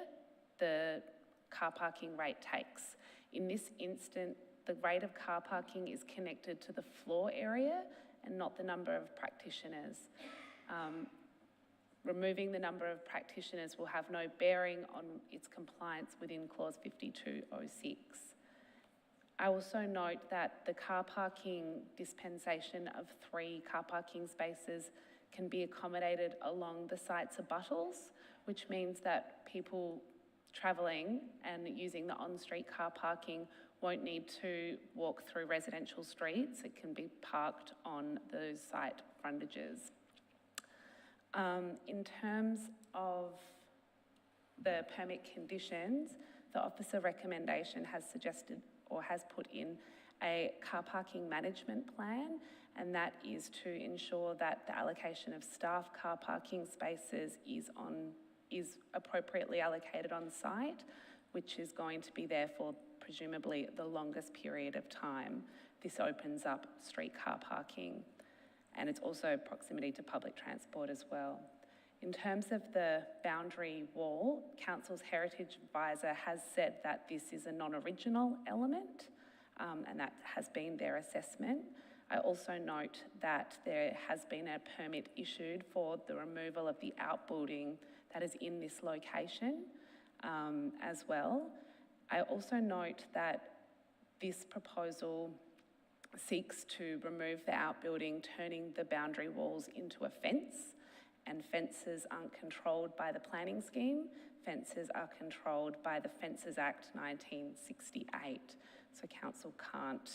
the car parking rate takes. In this instant, the rate of car parking is connected to the floor area and not the number of practitioners. Removing the number of practitioners will have no bearing on its compliance within clause 5206. I also note that the car parking dispensation of 3 car parking spaces can be accommodated along the site's abuttals, which means that people travelling and using the on-street car parking won't need to walk through residential streets. It can be parked on those site frontages. In terms of the permit conditions, the officer recommendation has suggested or has put in a car parking management plan, and that is to ensure that the allocation of staff car parking spaces is appropriately allocated on site, which is going to be there for presumably the longest period of time. This opens up street car parking, and it's also proximity to public transport as well. In terms of the boundary wall, Council's Heritage Advisor has said that this is a non-original element, and that has been their assessment. I also note that there has been a permit issued for the removal of the outbuilding that is in this location as well. I also note that this proposal seeks to remove the outbuilding, turning the boundary walls into a fence, and fences aren't controlled by the planning scheme. Fences are controlled by the Fences Act 1968. So council can't,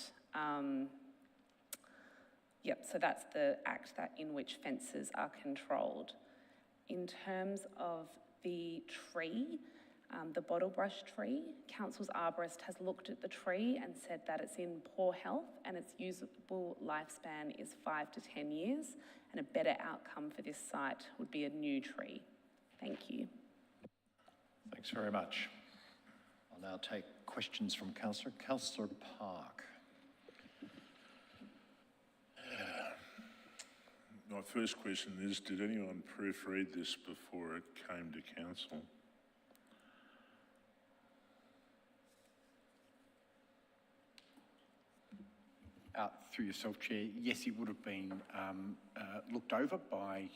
so that's the act in which fences are controlled. In terms of the tree, the bottlebrush tree, Council's arborist has looked at the tree and said that it's in poor health and its usable lifespan is 5 to 10 years, and a better outcome for this site would be a new tree. Thank you. Thanks very much. I'll now take questions from Councillor. Councillor Park. My first question is, did anyone proofread this before it came to council? Through yourself, Chair, yes, it would have been looked over by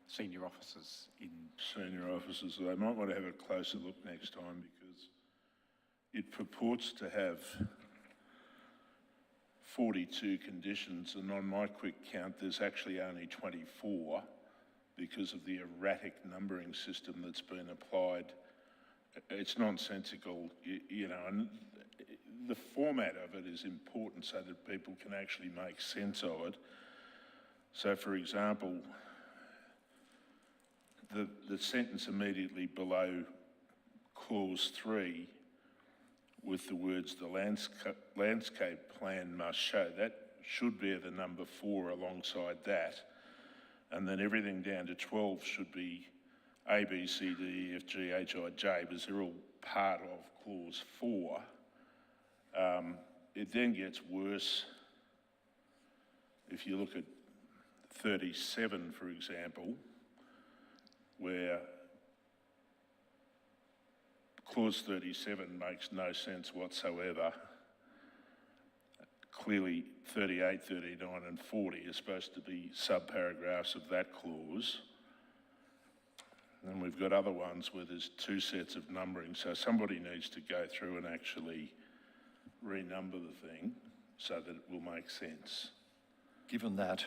senior officers in... Senior officers, they might want to have a closer look next time, because it purports to have 42 conditions, and on my quick count, there's actually only 24 because of the erratic numbering system that's been applied. It's nonsensical, you know, and the format of it is important so that people can actually make sense of it. So, for example, the sentence immediately below clause 3 with the words "the landscape plan must show," that should bear the number 4 alongside that. And then everything down to 12 should be A, B, C, D, E, F, G, H, I, J, because they're all part of clause 4. It then gets worse if you look at 37, for example, where clause 37 makes no sense whatsoever. Clearly 38, 39 and 40 are supposed to be subparagraphs of that clause. And we've got other ones where there's 2 sets of numbering, so somebody needs to go through and actually renumber the thing so that it will make sense. Given that,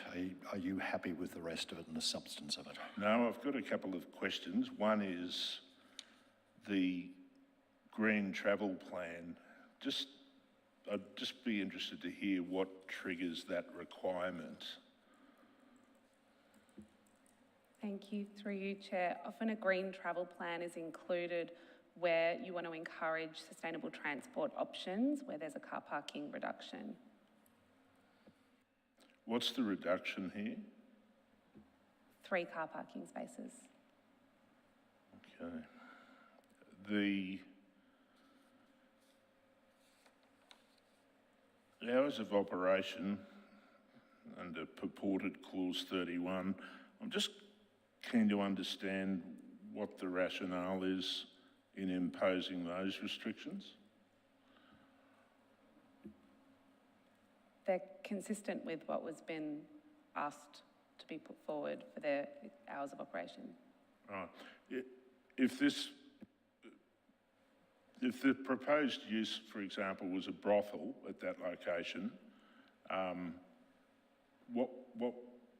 are you happy with the rest of it and the substance of it? No, I've got a couple of questions. One is the green travel plan. I'd just be interested to hear what triggers that requirement. Thank you. Through you, Chair. Often a green travel plan is included where you want to encourage sustainable transport options, where there's a car parking reduction. What's the reduction here? 3 car parking spaces. Okay. The hours of operation under purported clause 31, I'm just keen to understand what the rationale is in imposing those restrictions. They're consistent with what was been asked to be put forward for their hours of operation. Right. If the proposed use, for example, was a brothel at that location, what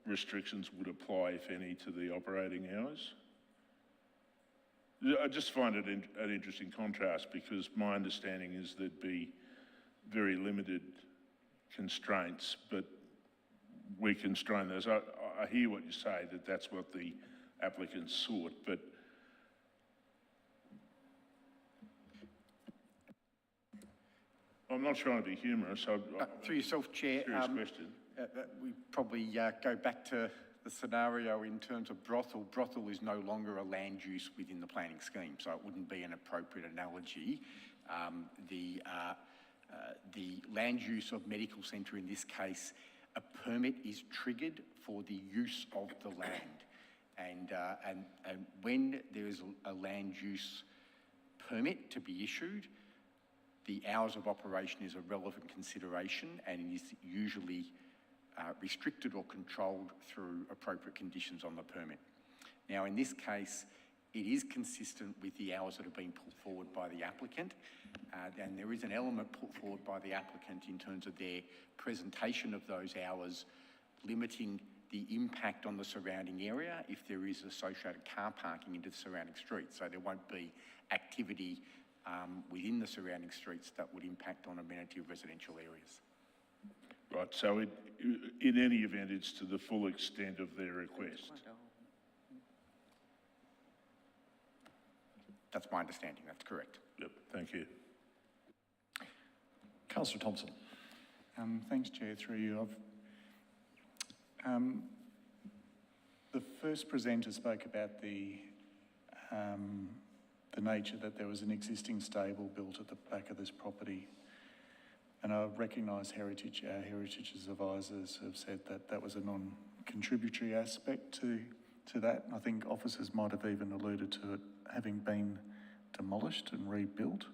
restrictions would apply, if any, to the operating hours? I just find it an interesting contrast because my understanding is there'd be very limited constraints, but we constrain those. I hear what you say, that that's what the applicants sought, but I'm not trying to be humorous. Through yourself, Chair, serious question. We probably go back to the scenario in terms of brothel. Brothel is no longer a land use within the planning scheme, so it wouldn't be an appropriate analogy. The land use of medical centre in this case, a permit is triggered for the use of the land. And when there is a land use permit to be issued, the hours of operation is a relevant consideration and is usually restricted or controlled through appropriate conditions on the permit. Now, in this case, it is consistent with the hours that have been put forward by the applicant, and there is an element put forward by the applicant in terms of their presentation of those hours, limiting the impact on the surrounding area if there is associated car parking into the surrounding streets. So there won't be activity within the surrounding streets that would impact on amenity of residential areas. Right, so in any event, it's to the full extent of their request. That's my understanding, that's correct. Yep, thank you. Councillor Thompson. Thanks, Chair, through you. The first presenter spoke about the nature that there was an existing stable built at the back of this property. And I recognise Heritage, our Heritage's advisors have said that that was a non-contributory aspect to that. I think officers might have even alluded to it having been demolished and rebuilt.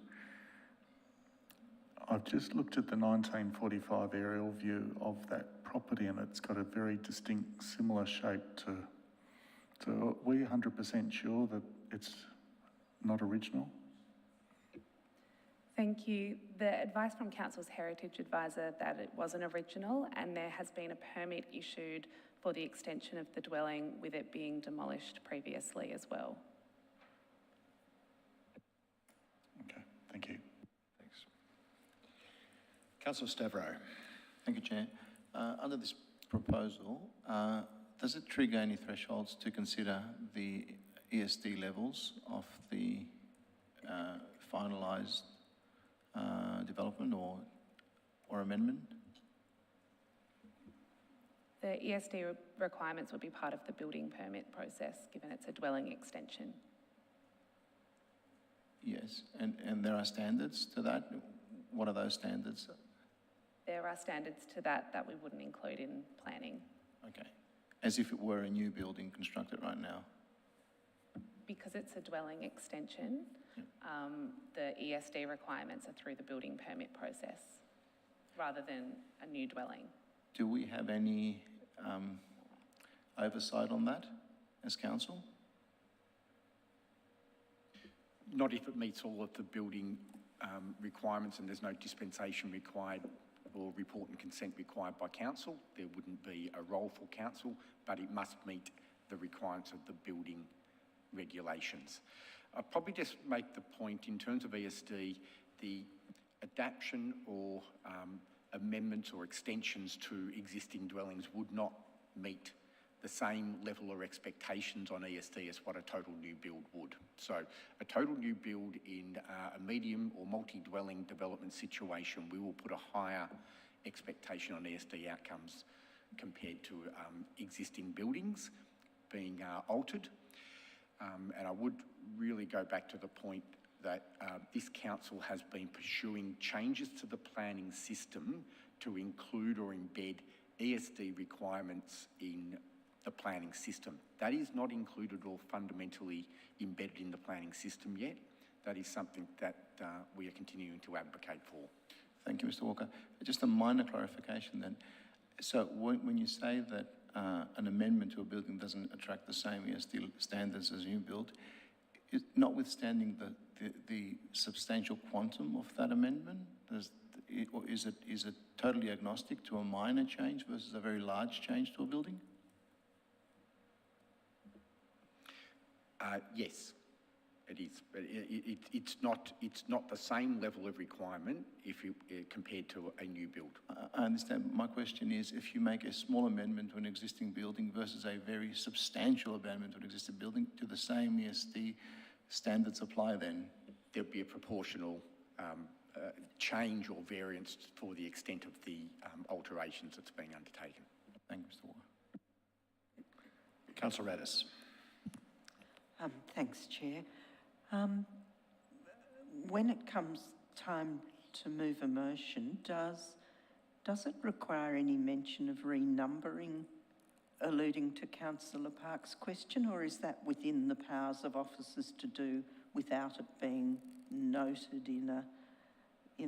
I've just looked at the 1945 aerial view of that property and it's got a very distinct, similar shape to are we 100% sure that it's not original? Thank you. The advice from Council's Heritage Advisor that it wasn't original, and there has been a permit issued for the extension of the dwelling with it being demolished previously as well. Okay, thank you. Thanks. Councillor Stavro. Thank you, Chair. Under this proposal, does it trigger any thresholds to consider the ESD levels of the finalised development or amendment? The ESD requirements would be part of the building permit process, given it's a dwelling extension. Yes, and there are standards to that. What are those standards? There are standards to that that we wouldn't include in planning. Okay, as if it were a new building constructed right now. Because it's a dwelling extension, the ESD requirements are through the building permit process rather than a new dwelling. Do we have any oversight on that as council? Not if it meets all of the building requirements and there's no dispensation required or report and consent required by council. There wouldn't be a role for council, but it must meet the requirements of the building regulations. I'll probably just make the point in terms of ESD, the adaptation or amendments or extensions to existing dwellings would not meet the same level or expectations on ESD as what a total new build would. So a total new build in a medium or multi-dwelling development situation, we will put a higher expectation on ESD outcomes compared to existing buildings being altered. And I would really go back to the point that this council has been pursuing changes to the planning system to include or embed ESD requirements in the planning system. That is not included or fundamentally embedded in the planning system yet. That is something that we are continuing to advocate for. Thank you, Mr. Walker. Just a minor clarification then. So when you say that an amendment to a building doesn't attract the same ESD standards as a new build, notwithstanding the substantial quantum of that amendment, or is it totally agnostic to a minor change versus a very large change to a building? Yes, it is. It's not the same level of requirement if you compared to a new build. I understand. My question is, if you make a small amendment to an existing building versus a very substantial amendment to an existing building, do the same ESD standards apply then? There'll be a proportional change or variance for the extent of the alterations that's being undertaken. Thank you, Mr. Walker. Councillor Radis. Thanks, Chair. When it comes time to move a motion, does it require any mention of renumbering, alluding to Councillor Park's question, or is that within the powers of officers to do without it being noted in a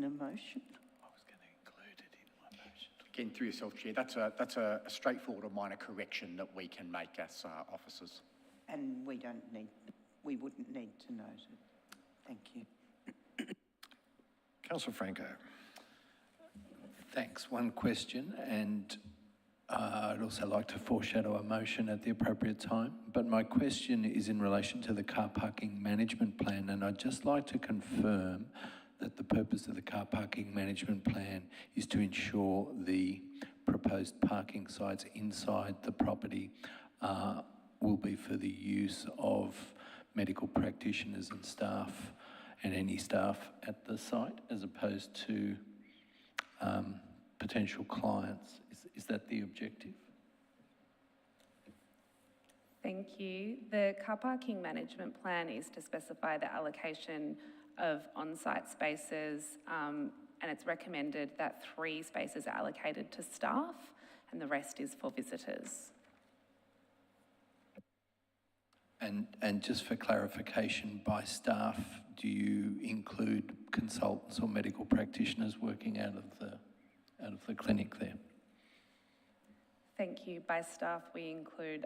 motion? I was going to include it in my motion. Again, through yourself, Chair, that's a straightforward or minor correction that we can make as officers. And we wouldn't need to note it. Thank you. Councillor Franco. Thanks. One question, and I'd also like to foreshadow a motion at the appropriate time, but my question is in relation to the car parking management plan, and I'd just like to confirm that the purpose of the car parking management plan is to ensure the proposed parking sites inside the property will be for the use of medical practitioners and staff and any staff at the site, as opposed to potential clients. Is that the objective? Thank you. The car parking management plan is to specify the allocation of on-site spaces, and it's recommended that 3 spaces are allocated to staff and the rest is for visitors. And just for clarification, by staff, do you include consultants or medical practitioners working out of the clinic there? Thank you. By staff, we include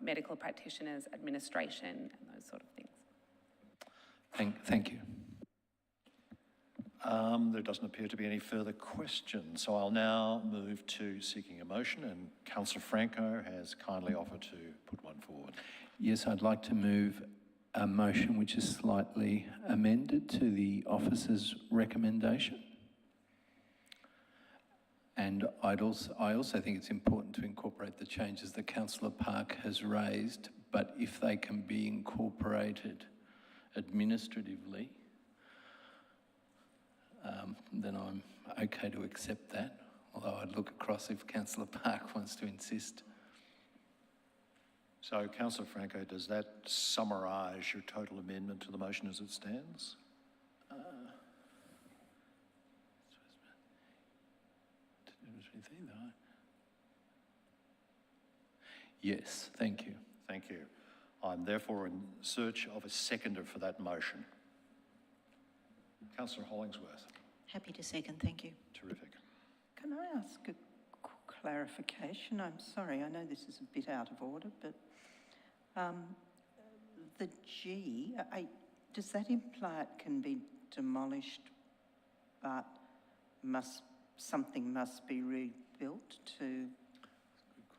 medical practitioners, administration, and those sort of things. Thank you. There doesn't appear to be any further questions, so I'll now move to seeking a motion, and Councillor Franco has kindly offered to put one forward. Yes, I'd like to move a motion which is slightly amended to the officer's recommendation. And I also think it's important to incorporate the changes that Councillor Park has raised, but if they can be incorporated administratively, then I'm okay to accept that, although I'd look across if Councillor Park wants to insist. So, Councillor Franco, does that summarise your total amendment to the motion as it stands? Yes, thank you. Thank you. I'm therefore in search of a seconder for that motion. Councillor Hollingsworth. Happy to second, thank you. Terrific. Can I ask a clarification? I'm sorry, I know this is a bit out of order, but the G, does that imply it can be demolished, but something must be rebuilt to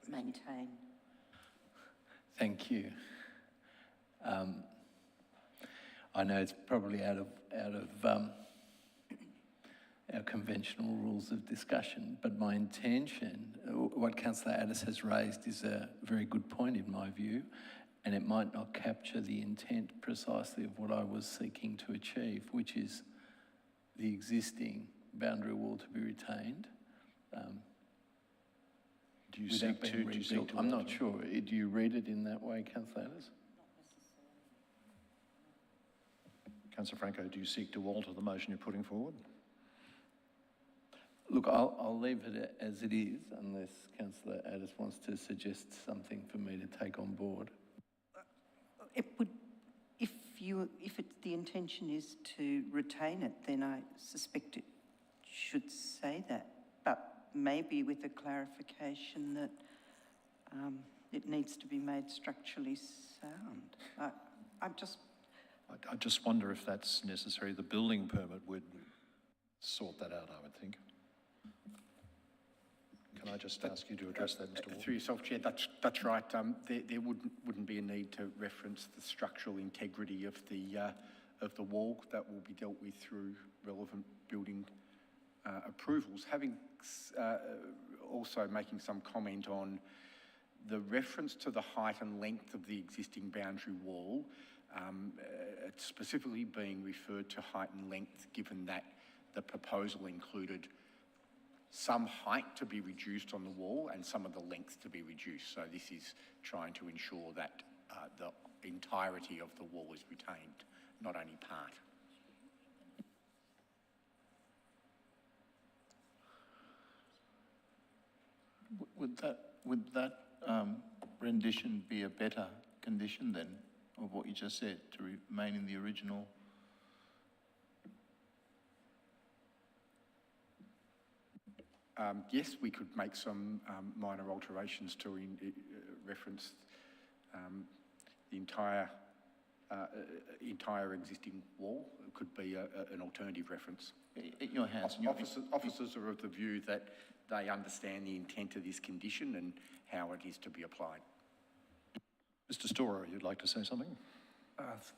maintain? Thank you. I know it's probably out of our conventional rules of discussion, but my intention, what Councillor Addis has raised is a very good point in my view, and it might not capture the intent precisely of what I was seeking to achieve, which is the existing boundary wall to be retained. Do you seek to? I'm not sure. Do you read it in that way, Councillor Addis? Councillor Franco, do you seek to alter the motion you're putting forward? Look, I'll leave it as it is unless Councillor Addis wants to suggest something for me to take on board. It would, if the intention is to retain it, then I suspect it should say that, but maybe with a clarification that it needs to be made structurally sound. I just wonder if that's necessary. The building permit would sort that out, I would think. Can I just ask you to address that, Mr. Ward? Through yourself, Chair, that's right. There wouldn't be a need to reference the structural integrity of the wall. That will be dealt with through relevant building approvals. Having also making some comment on the reference to the height and length of the existing boundary wall, it's specifically being referred to height and length, given that the proposal included some height to be reduced on the wall and some of the length to be reduced. So this is trying to ensure that the entirety of the wall is retained, not only part. Would that rendition be a better condition then of what you just said, to remain in the original? Yes, we could make some minor alterations to reference the entire existing wall. It could be an alternative reference. In your hands. Officers are of the view that they understand the intent of this condition and how it is to be applied. Mr. Storer, you'd like to say something?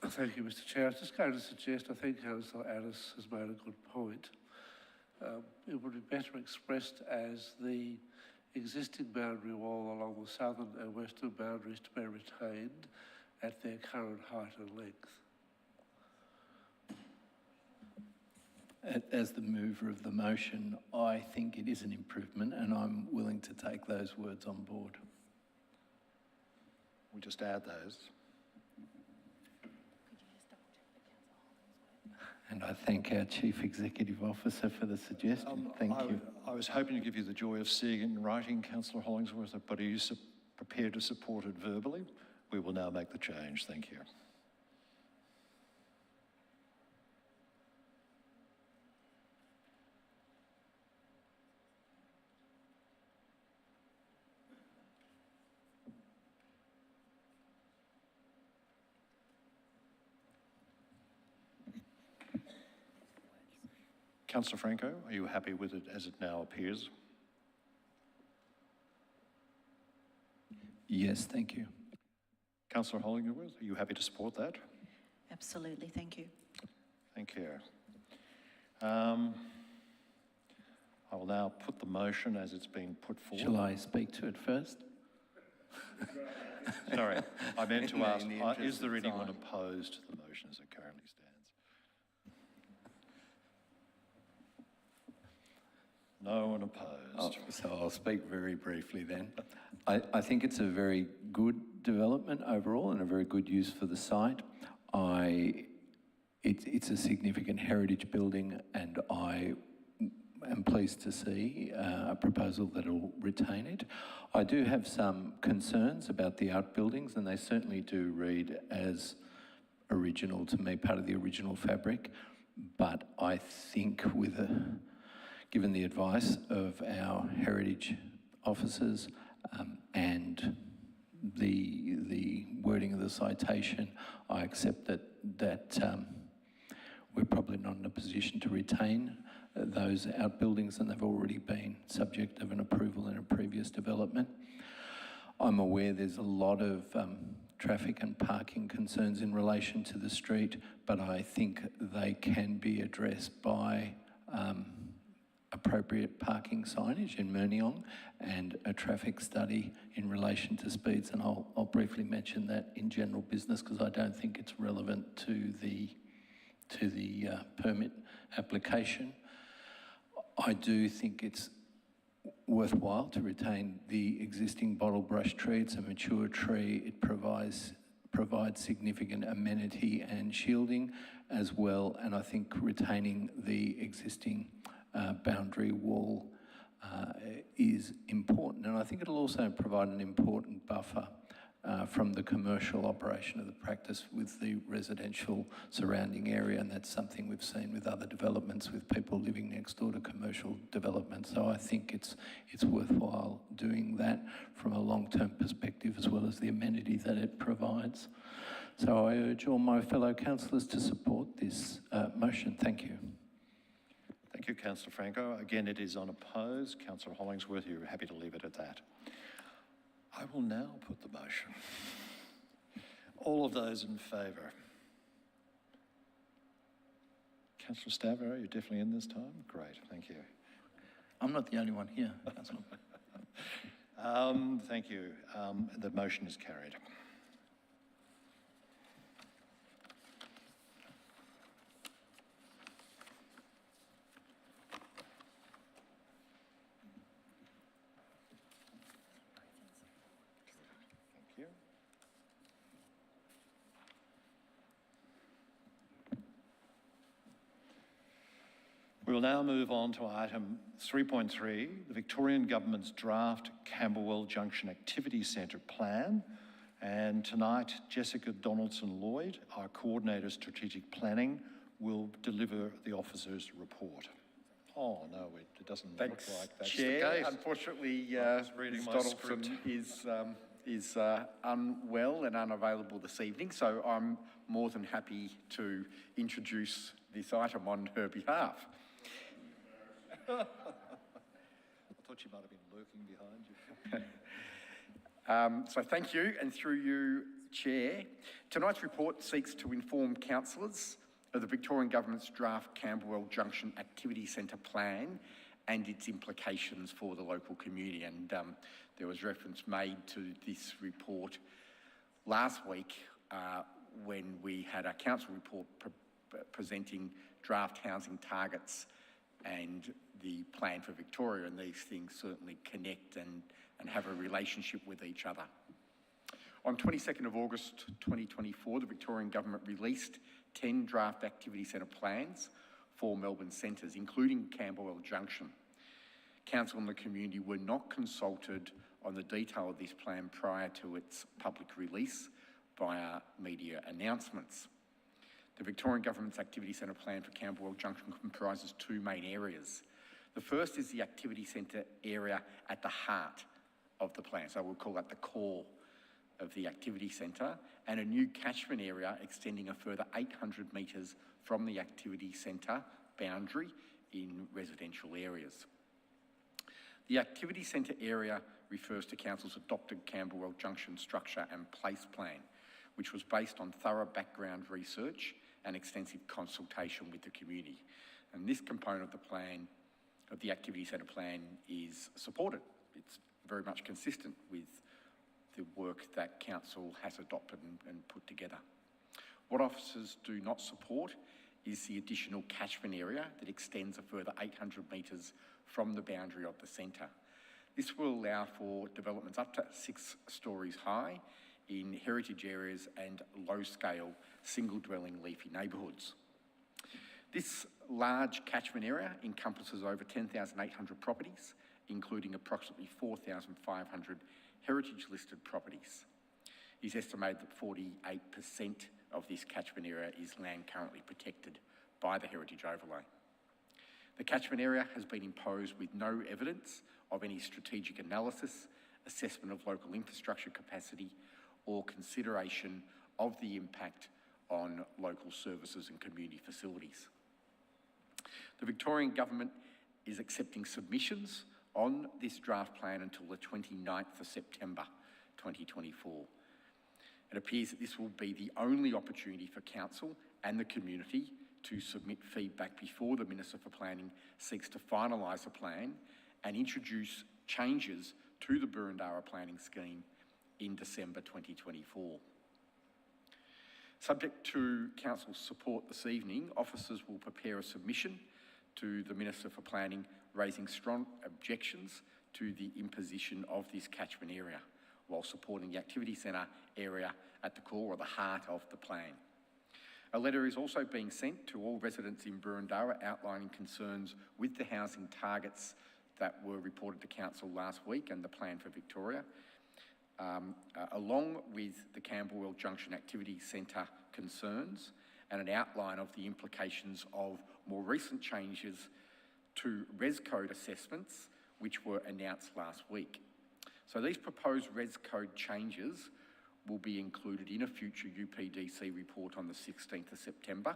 Thank you, Mr. Chair. I was just going to suggest, I think Councillor Addis has made a good point. It would be better expressed as the existing boundary wall along the southern and western boundaries to be retained at their current height and length. As the mover of the motion, I think it is an improvement and I'm willing to take those words on board. We just add those. And I thank our Chief Executive Officer for the suggestion. Thank you. I was hoping to give you the joy of seeing it in writing, Councillor Hollingsworth, but are you prepared to support it verbally? We will now make the change. Thank you. Councillor Franco, are you happy with it as it now appears? Yes, thank you. Councillor Hollingworth, are you happy to support that? Absolutely, thank you. Thank you. I will now put the motion as it's been put forward. Shall I speak to it first? Sorry, I meant to ask, In the interest is there of anyone time. opposed to the motion as it currently stands? No one opposed. So I'll speak very briefly then. I think it's a very good development overall and a very good use for the site. It's a significant heritage building, and I am pleased to see a proposal that will retain it. I do have some concerns about the outbuildings, and they certainly do read as original to me, part of the original fabric. But I think given the advice of our heritage officers and the wording of the citation, I accept that we're probably not in a position to retain those outbuildings, and they've already been subject of an approval in a previous development. I'm aware there's a lot of traffic and parking concerns in relation to the street, but I think they can be addressed by appropriate parking signage in Murniong and a traffic study in relation to speeds. And I'll briefly mention that in general business because I don't think it's relevant to the permit application. I do think it's worthwhile to retain the existing bottle brush tree. It's a mature tree. It provides significant amenity and shielding as well, and I think retaining the existing boundary wall is important, and I think it'll also provide an important buffer from the commercial operation of the practice with the residential surrounding area, and that's something we've seen with other developments with people living next door to commercial development. So I think it's worthwhile doing that from a long-term perspective as well as the amenity that it provides. So I urge all my fellow councillors to support this motion. Thank you. Thank you, Councillor Franco. Again, it is unopposed. Councillor Hollingsworth, you're happy to leave it at that. I will now put the motion. All of those in favour? Councillor Staver, are you definitely in this time? Great, thank you. I'm not the only one here, Councillor. Thank you. The motion is carried. We will now move on to item 3.3, the Victorian Government's draft Camberwell Junction Activity Centre plan. And tonight, Jessica Donaldson-Lloyd, our Coordinator Strategic Planning, will deliver the officer's report. Oh, no, it doesn't look like that's Chair. the case. Unfortunately, reading Ms my Donaldson is unwell and unavailable this evening, so I'm more than happy to introduce this item on her behalf. I thought you might have been lurking behind you. So thank you, and through you, Chair. Tonight's report seeks to inform councillors of the Victorian Government's draft Camberwell Junction Activity Centre plan and its implications for the local community. And there was reference made to this report last week when we had our council report presenting draft housing targets and the plan for Victoria, and these things certainly connect and have a relationship with each other. On 22nd of August 2024, the Victorian Government released 10 draft activity centre plans for Melbourne centres, including Camberwell Junction. Council and the community were not consulted on the detail of this plan prior to its public release via media announcements. The Victorian Government's Activity Centre plan for Camberwell Junction comprises two main areas. The first is the activity centre area at the heart of the plan, so we'll call that the core of the activity centre, and a new catchment area extending a further 800 metres from the activity centre boundary in residential areas. The activity centre area refers to Council's adopted Camberwell Junction structure and place plan, which was based on thorough background research and extensive consultation with the community. And this component of the plan, of the activity centre plan, is supported. It's very much consistent with the work that Council has adopted and put together. What officers do not support is the additional catchment area that extends a further 800 metres from the boundary of the centre. This will allow for developments up to 6 stories high in heritage areas and low-scale single-dwelling leafy neighbourhoods. This large catchment area encompasses over 10,800 properties, including approximately 4,500 heritage-listed properties. It's estimated that 48% of this catchment area is land currently protected by the heritage overlay. The catchment area has been imposed with no evidence of any strategic analysis, assessment of local infrastructure capacity, or consideration of the impact on local services and community facilities. The Victorian Government is accepting submissions on this draft plan until the 29th of September 2024. It appears that this will be the only opportunity for Council and the community to submit feedback before the Minister for Planning seeks to finalise a plan and introduce changes to the Burundara planning scheme in December 2024. Subject to Council's support this evening, officers will prepare a submission to the Minister for Planning raising strong objections to the imposition of this catchment area while supporting the activity centre area at the core or the heart of the plan. A letter is also being sent to all residents in Burundara outlining concerns with the housing targets that were reported to Council last week and the plan for Victoria, along with the Camberwell Junction Activity Centre concerns and an outline of the implications of more recent changes to Res Code assessments which were announced last week. So these proposed Res Code changes will be included in a future UPDC report on the 16th of September.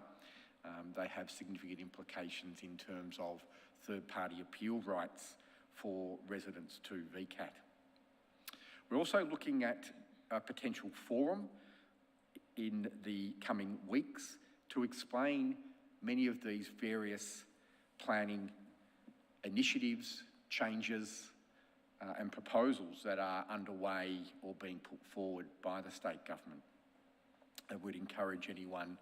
They have significant implications in terms of third-party appeal rights for residents to VCAT. We're also looking at a potential forum in the coming weeks to explain many of these various planning initiatives, changes, and proposals that are underway or being put forward by the state government. I would encourage anyone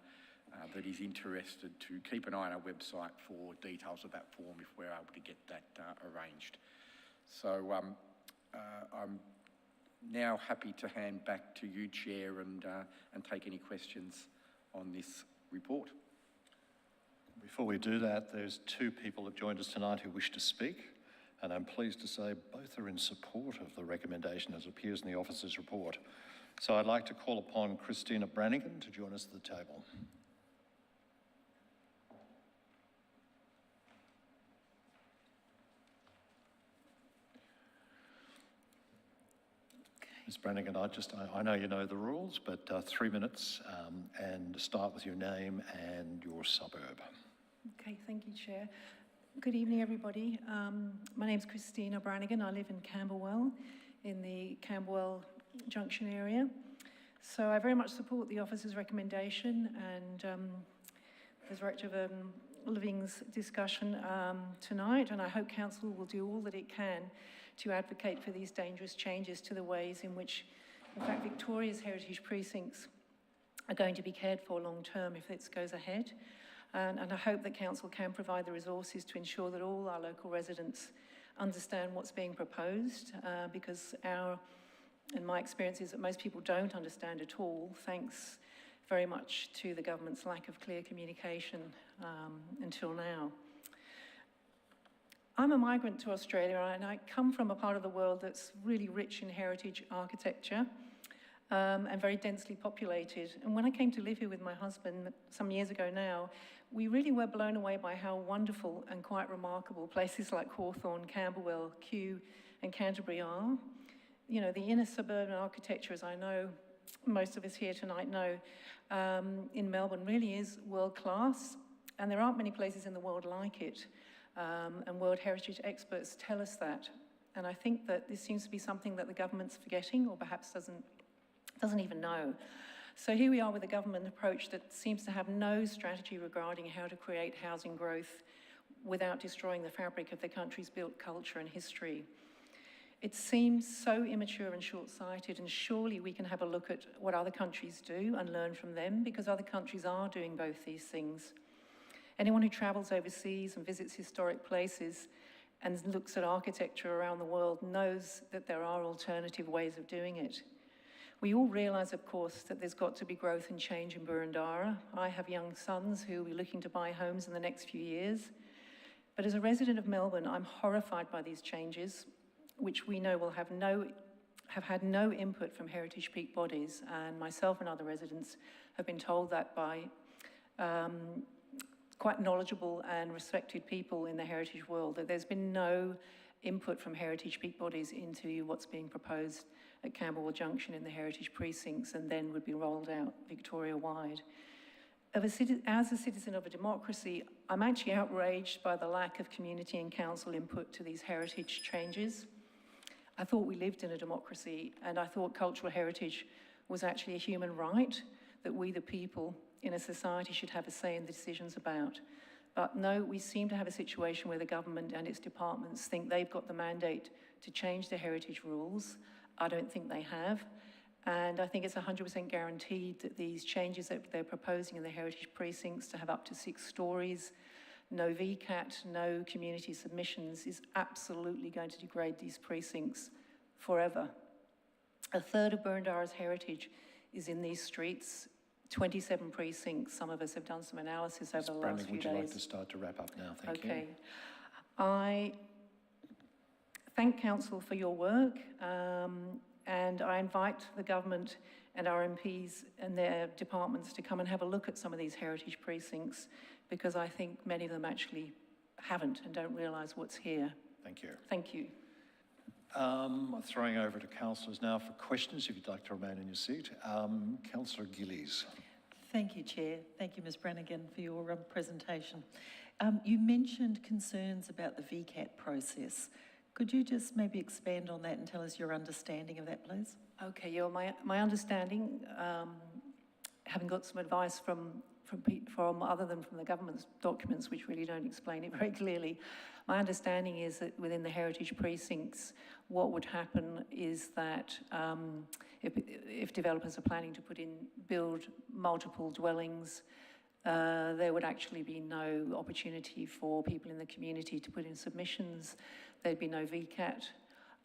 that is interested to keep an eye on our website for details of that forum if we're able to get that arranged. So I'm now happy to hand back to you, Chair, and take any questions on this report. Before we do that, there's 2 people who have joined us tonight who wish to speak, and I'm pleased to say both are in support of the recommendation as appears in the officer's report. So I'd like to call upon Christina Brannigan to join us at the table. Ms. Brannigan, I know you know the rules, but 3 minutes and start with your name and your suburb. Okay, thank you, Chair. Good evening, everybody. My name's Christina Brannigan. I live in Camberwell, in the Camberwell Junction area. So I very much support the officer's recommendation and the Director of Living's discussion tonight, and I hope Council will do all that it can to advocate for these dangerous changes to the ways in which, in fact, Victoria's heritage precincts are going to be cared for long term if this goes ahead. And I hope that Council can provide the resources to ensure that all our local residents understand what's being proposed, because in my experience is that most people don't understand at all, thanks very much to the government's lack of clear communication until now. I'm a migrant to Australia, and I come from a part of the world that's really rich in heritage architecture and very densely populated. And when I came to live here with my husband some years ago now, we really were blown away by how wonderful and quite remarkable places like Hawthorn, Camberwell, Kew and Canterbury are. You know, the inner suburban architecture, as I know most of us here tonight know, in Melbourne really is world class, and there aren't many places in the world like it. and World Heritage experts tell us that. And I think that this seems to be something that the government's forgetting or perhaps doesn't even know. So here we are with a government approach that seems to have no strategy regarding how to create housing growth without destroying the fabric of the country's built culture and history. It seems so immature and short-sighted, and surely we can have a look at what other countries do and learn from them, because other countries are doing both these things. Anyone who travels overseas and visits historic places and looks at architecture around the world knows that there are alternative ways of doing it. We all realise, of course, that there's got to be growth and change in Boroondara. I have young sons who will be looking to buy homes in the next few years. But as a resident of Melbourne, I'm horrified by these changes, which we know will have had no input from heritage peak bodies, and myself and other residents have been told that by quite knowledgeable and respected people in the heritage world, that there's been no input from heritage peak bodies into what's being proposed at Camberwell Junction in the heritage precincts and then would be rolled out Victoria-wide. As a citizen of a democracy, I'm actually outraged by the lack of community and council input to these heritage changes. I thought we lived in a democracy, and I thought cultural heritage was actually a human right that we, the people in a society, should have a say in the decisions about. But no, we seem to have a situation where the government and its departments think they've got the mandate to change the heritage rules. I don't think they have. And I think it's 100% guaranteed that these changes that they're proposing in the heritage precincts to have up to 6 stories, no VCAT, no community submissions, is absolutely going to degrade these precincts forever. A third of Boroondara's heritage is in these streets, 27 precincts. Some of us have done some analysis over the last few days. Would you like to start to wrap up now? Thank you. Okay. I thank Council for your work, and I invite the government and our MPs and their departments to come and have a look at some of these heritage precincts, because I think many of them actually haven't and don't realise what's here. Thank you. Thank you. Throwing over to councillors now for questions, if you'd like to remain in your seat. Councillor Gillies. Thank you, Chair. Thank you, Ms Brannigan, for your presentation. You mentioned concerns about the VCAT process. Could you just maybe expand on that and tell us your understanding of that, please? Okay, yeah, my understanding, having got some advice from other than from the government's documents, which really don't explain it very clearly, my understanding is that within the heritage precincts, what would happen is that if developers are planning to build multiple dwellings, there would actually be no opportunity for people in the community to put in submissions. There'd be no VCAT.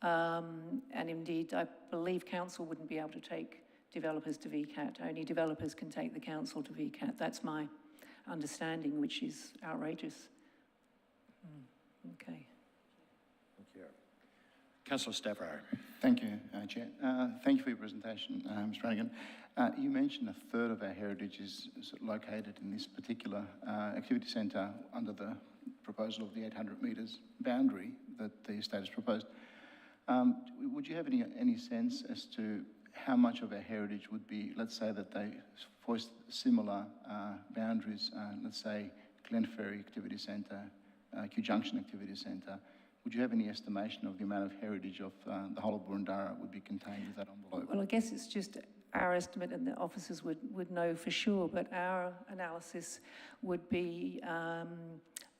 And indeed, I believe council wouldn't be able to take developers to VCAT. Only developers can take the council to VCAT. That's my understanding, which is outrageous. Okay. Thank you. Councillor Stavro. Thank you, Chair. Thank you for your presentation, Ms Brannigan. You mentioned a third of our heritage is located in this particular activity centre under the proposal of the 800 metres boundary that the estate has proposed. Would you have any sense as to how much of our heritage would be, let's say that they forced similar boundaries, let's say Glenferrie Activity Centre, Kew Junction Activity Centre? Would you have any estimation of the amount of heritage of the whole of Boroondara would be contained with that envelope? Well, I guess it's just our estimate, and the officers would know for sure, but our analysis would be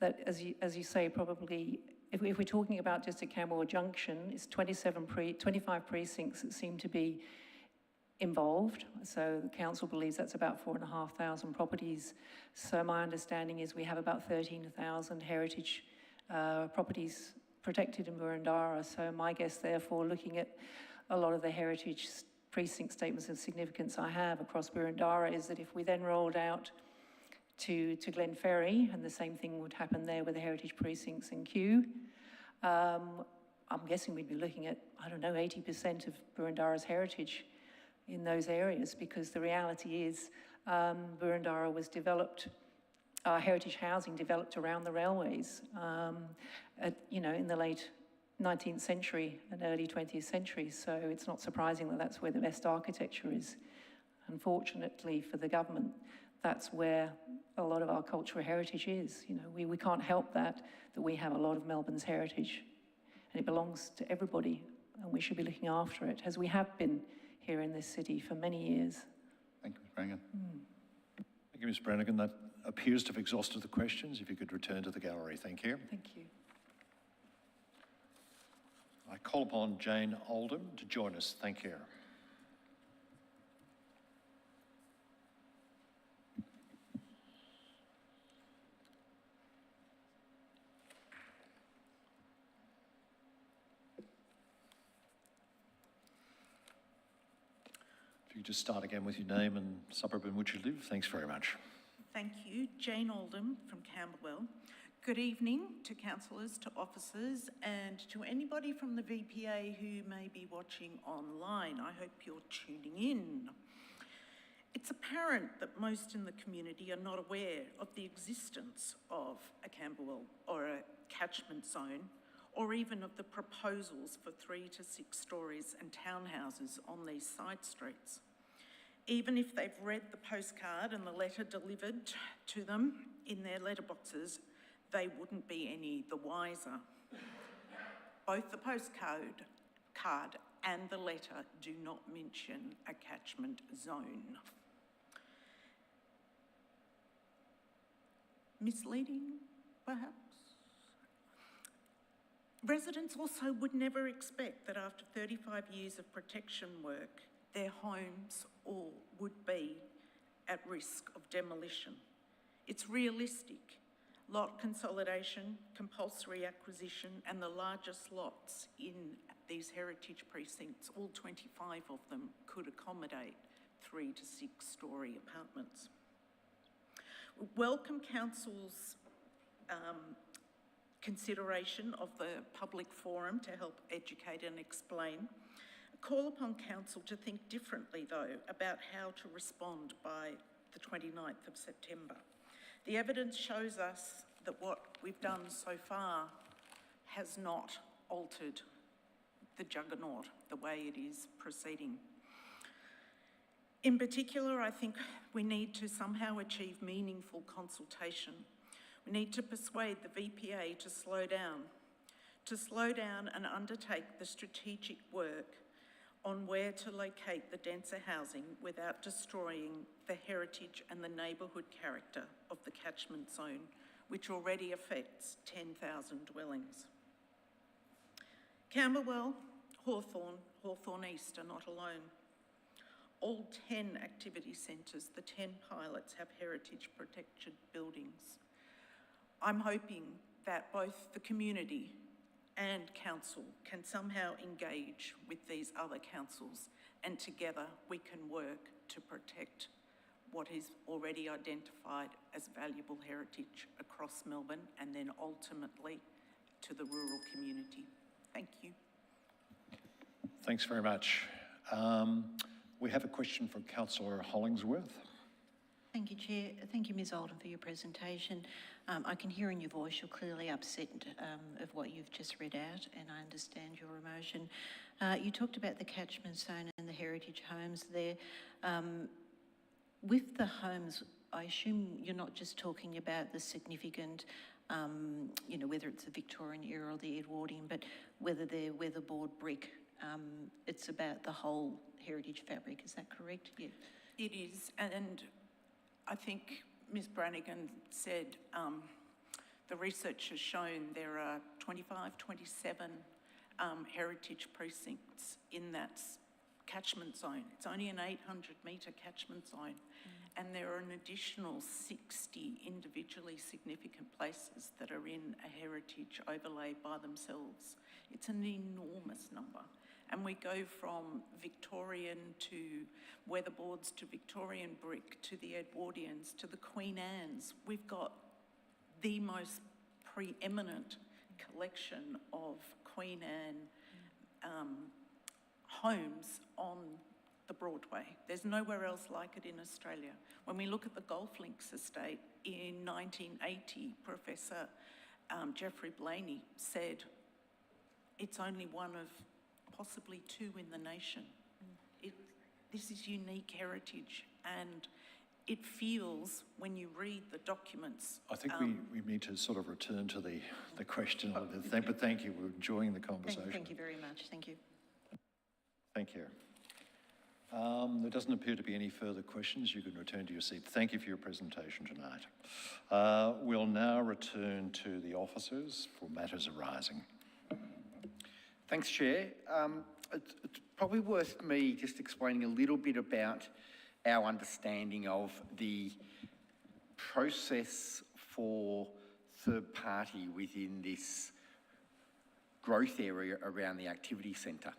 that, as you say, probably, if we're talking about just at Camberwell Junction, it's 25 precincts that seem to be involved. So the council believes that's about 4,500 properties. So my understanding is we have about 13,000 heritage properties protected in Boroondara. So my guess, therefore, looking at a lot of the heritage precinct statements of significance I have across Boroondara, is that if we then rolled out to Glenferrie, and the same thing would happen there with the heritage precincts in Kew, I'm guessing we'd be looking at, I don't know, 80% of Boroondara's heritage in those areas, because the reality is Boroondara was developed, heritage housing developed around the railways, in the late 19th century and early 20th century. So it's not surprising that that's where the best architecture is. Unfortunately for the government, that's where a lot of our cultural heritage is. You know, we can't help that we have a lot of Melbourne's heritage, and it belongs to everybody, and we should be looking after it, as we have been here in this city for many years. Thank you, Ms. Brannigan. Thank you, Ms. Brannigan. That appears to have exhausted the questions. If you could return to the gallery. Thank you. Thank you. I call upon Jane Oldham to join us. Thank you. If you could just start again with your name and suburb in which you live. Thanks very much. Thank you. Jane Oldham from Camberwell. Good evening to councillors, to officers, and to anybody from the VPA who may be watching online. I hope you're tuning in. It's apparent that most in the community are not aware of the existence of a Camberwell or a catchment zone, or even of the proposals for 3 to 6 stories and townhouses on these side streets. Even if they've read the postcard and the letter delivered to them in their letterboxes, they wouldn't be any the wiser. Both the postcard and the letter do not mention a catchment zone. Misleading, perhaps? Residents also would never expect that after 35 years of protection work, their homes all would be at risk of demolition. It's realistic. Lot consolidation, compulsory acquisition, and the largest lots in these heritage precincts, all 25 of them, could accommodate 3 to 6 story apartments. We welcome Council's consideration of the public forum to help educate and explain. Call upon Council to think differently, though, about how to respond by the 29th of September. The evidence shows us that what we've done so far has not altered the juggernaut the way it is proceeding. In particular, I think we need to somehow achieve meaningful consultation. We need to persuade the VPA to slow down and undertake the strategic work on where to locate the denser housing without destroying the heritage and the neighbourhood character of the catchment zone, which already affects 10,000 dwellings. Camberwell, Hawthorne East are not alone. All 10 activity centres, the 10 pilots, have heritage protected buildings. I'm hoping that both the community and council can somehow engage with these other councils, and together we can work to protect what is already identified as valuable heritage across Melbourne and then ultimately to the rural community. Thank you. Thanks very much. We have a question from Councillor Hollingsworth. Thank you, Chair. Thank you, Ms Oldham, for your presentation. I can hear in your voice you're clearly upset of what you've just read out, and I understand your emotion. You talked about the catchment zone and the heritage homes there. With the homes, I assume you're not just talking about the significant, you know, whether it's the Victorian era or the Edwardian, but whether they're weatherboard brick. It's about the whole heritage fabric, is that correct? Yeah. It is, and I think Ms Brannigan said the research has shown there are 25, 27 heritage precincts in that catchment zone. It's only an 800-metre catchment zone, and there are an additional 60 individually significant places that are in a heritage overlay by themselves. It's an enormous number. And we go from Victorian to weatherboards to Victorian brick to the Edwardians to the Queen Anne's. We've got the most preeminent collection of Queen Anne homes on the Broadway. There's nowhere else like it in Australia. When we look at the Golf Links estate in 1980, Professor Geoffrey Blaney said it's only one of possibly 2 in the nation. This is unique heritage, and it feels, when you read the documents... I think we need to sort of return to the question a little bit, but thank you, we're enjoying the conversation. Thank you very much. Thank you. Thank you. There doesn't appear to be any further questions. You can return to your seat. Thank you for your presentation tonight. We'll now return to the officers for matters arising. Thanks, Chair. It's probably worth me just explaining a little bit about our understanding of the process for third party within this growth area around the activity centre.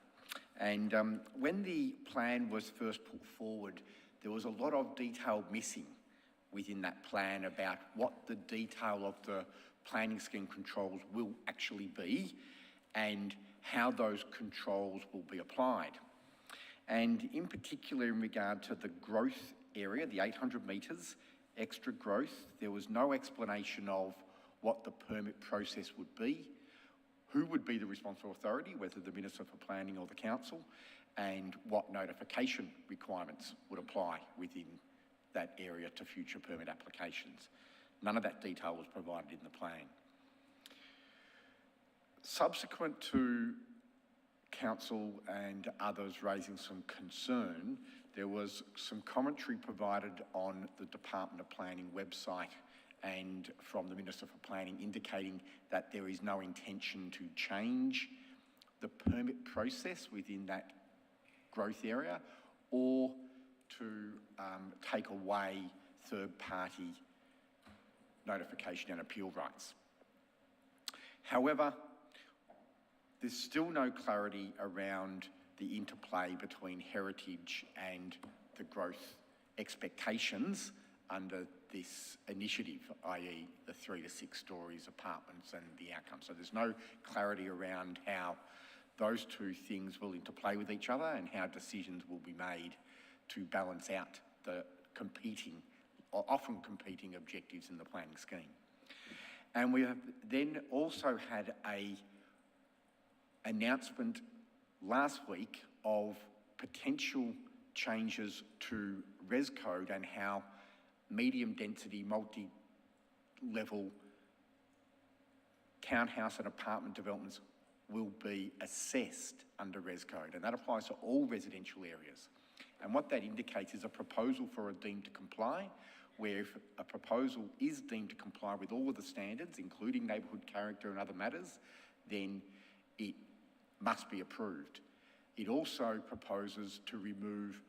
And when the plan was first put forward, there was a lot of detail missing within that plan about what the detail of the planning scheme controls will actually be and how those controls will be applied. And in particular, in regard to the growth area, the 800 metres extra growth, there was no explanation of what the permit process would be, who would be the responsible authority, whether the Minister for Planning or the Council, and what notification requirements would apply within that area to future permit applications. None of that detail was provided in the plan. Subsequent to Council and others raising some concern, there was some commentary provided on the Department of Planning website and from the Minister for Planning indicating that there is no intention to change the permit process within that growth area or to take away third-party notification and appeal rights. However, there's still no clarity around the interplay between heritage and the growth expectations under this initiative, i.e. the 3 to 6 stories, apartments and the outcome. So there's no clarity around how those two things will interplay with each other and how decisions will be made to balance out the competing, or often competing objectives in the planning scheme. And we have then also had an announcement last week of potential changes to Res Code and how medium density, multi-level townhouse and apartment developments will be assessed under Res Code, and that applies to all residential areas. And what that indicates is a proposal for a deemed to comply, where if a proposal is deemed to comply with all of the standards, including neighbourhood character and other matters, then it must be approved. It also proposes to remove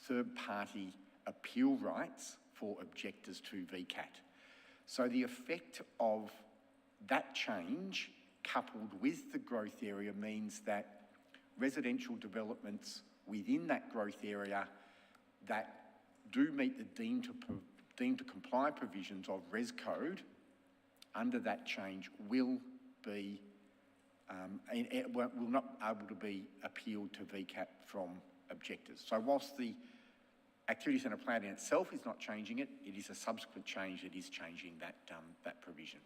third-party appeal rights for objectors to VCAT. So the effect of that change, coupled with the growth area, means that residential developments within that growth area that do meet the deemed to comply provisions of Res Code under that change will be will not be able to be appealed to VCAT from objectors. So whilst the activity centre plan in itself is not changing it, it is a subsequent change that is changing that, that provision.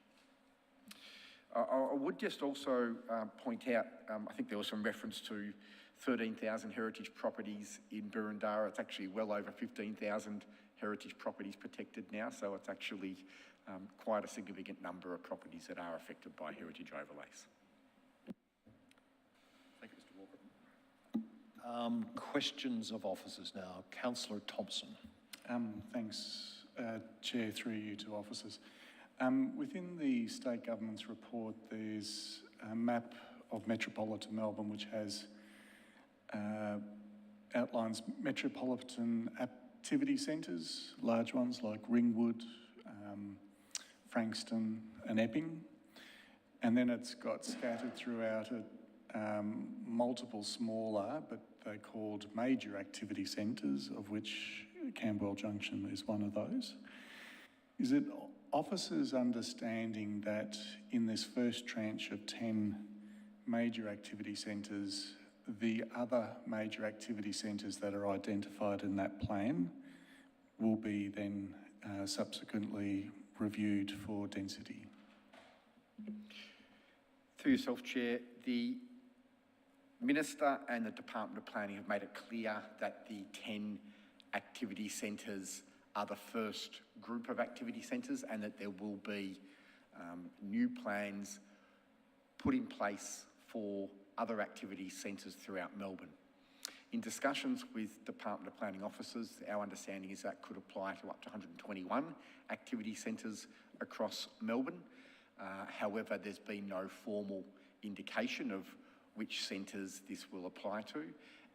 I would just also point out, I think there was some reference to 13,000 heritage properties in Burundara. It's actually well over 15,000 heritage properties protected now, so it's actually quite a significant number of properties that are affected by heritage overlays. Thank you, Mr. Walker. Questions of officers now. Councillor Thompson. Thanks, Chair, through you to officers. Within the state government's report, there's a map of metropolitan Melbourne which has outlines metropolitan activity centres, large ones like Ringwood, Frankston and Epping, and then it's got scattered throughout it multiple smaller, but they're called major activity centres, of which Camberwell Junction is one of those. Is it officers' understanding that in this first tranche of 10 major activity centres, the other major activity centres that are identified in that plan will be then subsequently reviewed for density? Through yourself, Chair, the Minister and the Department of Planning have made it clear that the 10 activity centres are the first group of activity centres, and that there will be new plans put in place for other activity centres throughout Melbourne. In discussions with Department of Planning officers, our understanding is that could apply to up to 121 activity centres across Melbourne. However, there's been no formal indication of which centres this will apply to,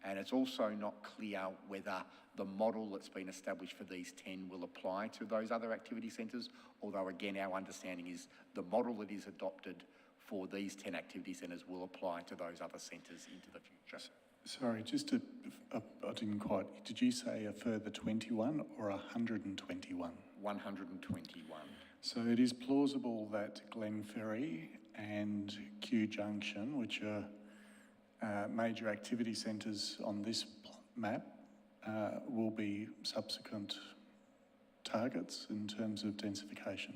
and it's also not clear whether the model that's been established for these 10 will apply to those other activity centres, although again our understanding is the model that is adopted for these 10 activity centres will apply to those other centres into the future. Sorry, I didn't quite, did you say a further 21 or 121? 121. So it is plausible that Glenferrie and Kew Junction, which are major activity centres on this map, will be subsequent targets in terms of densification?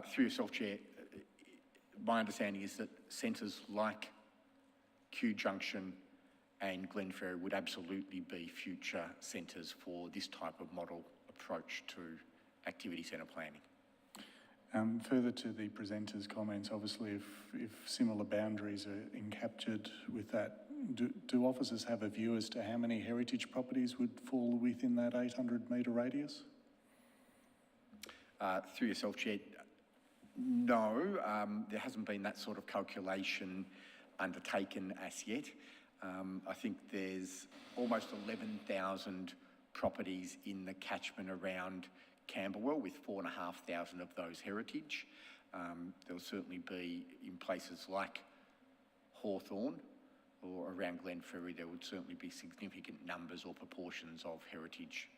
Through yourself, Chair, my understanding is that centres like Kew Junction and Glenferrie would absolutely be future centres for this type of model approach to activity centre planning. Further to the presenter's comments, obviously if similar boundaries are encaptured with that, do officers have a view as to how many heritage properties would fall within that 800 metre radius? Through yourself, Chair, no, there hasn't been that sort of calculation undertaken as yet. I think there's almost 11,000 properties in the catchment around Camberwell, with 4,500 of those heritage. There'll certainly be in places like Hawthorn or around Glenferrie, there would certainly be significant numbers or proportions of heritage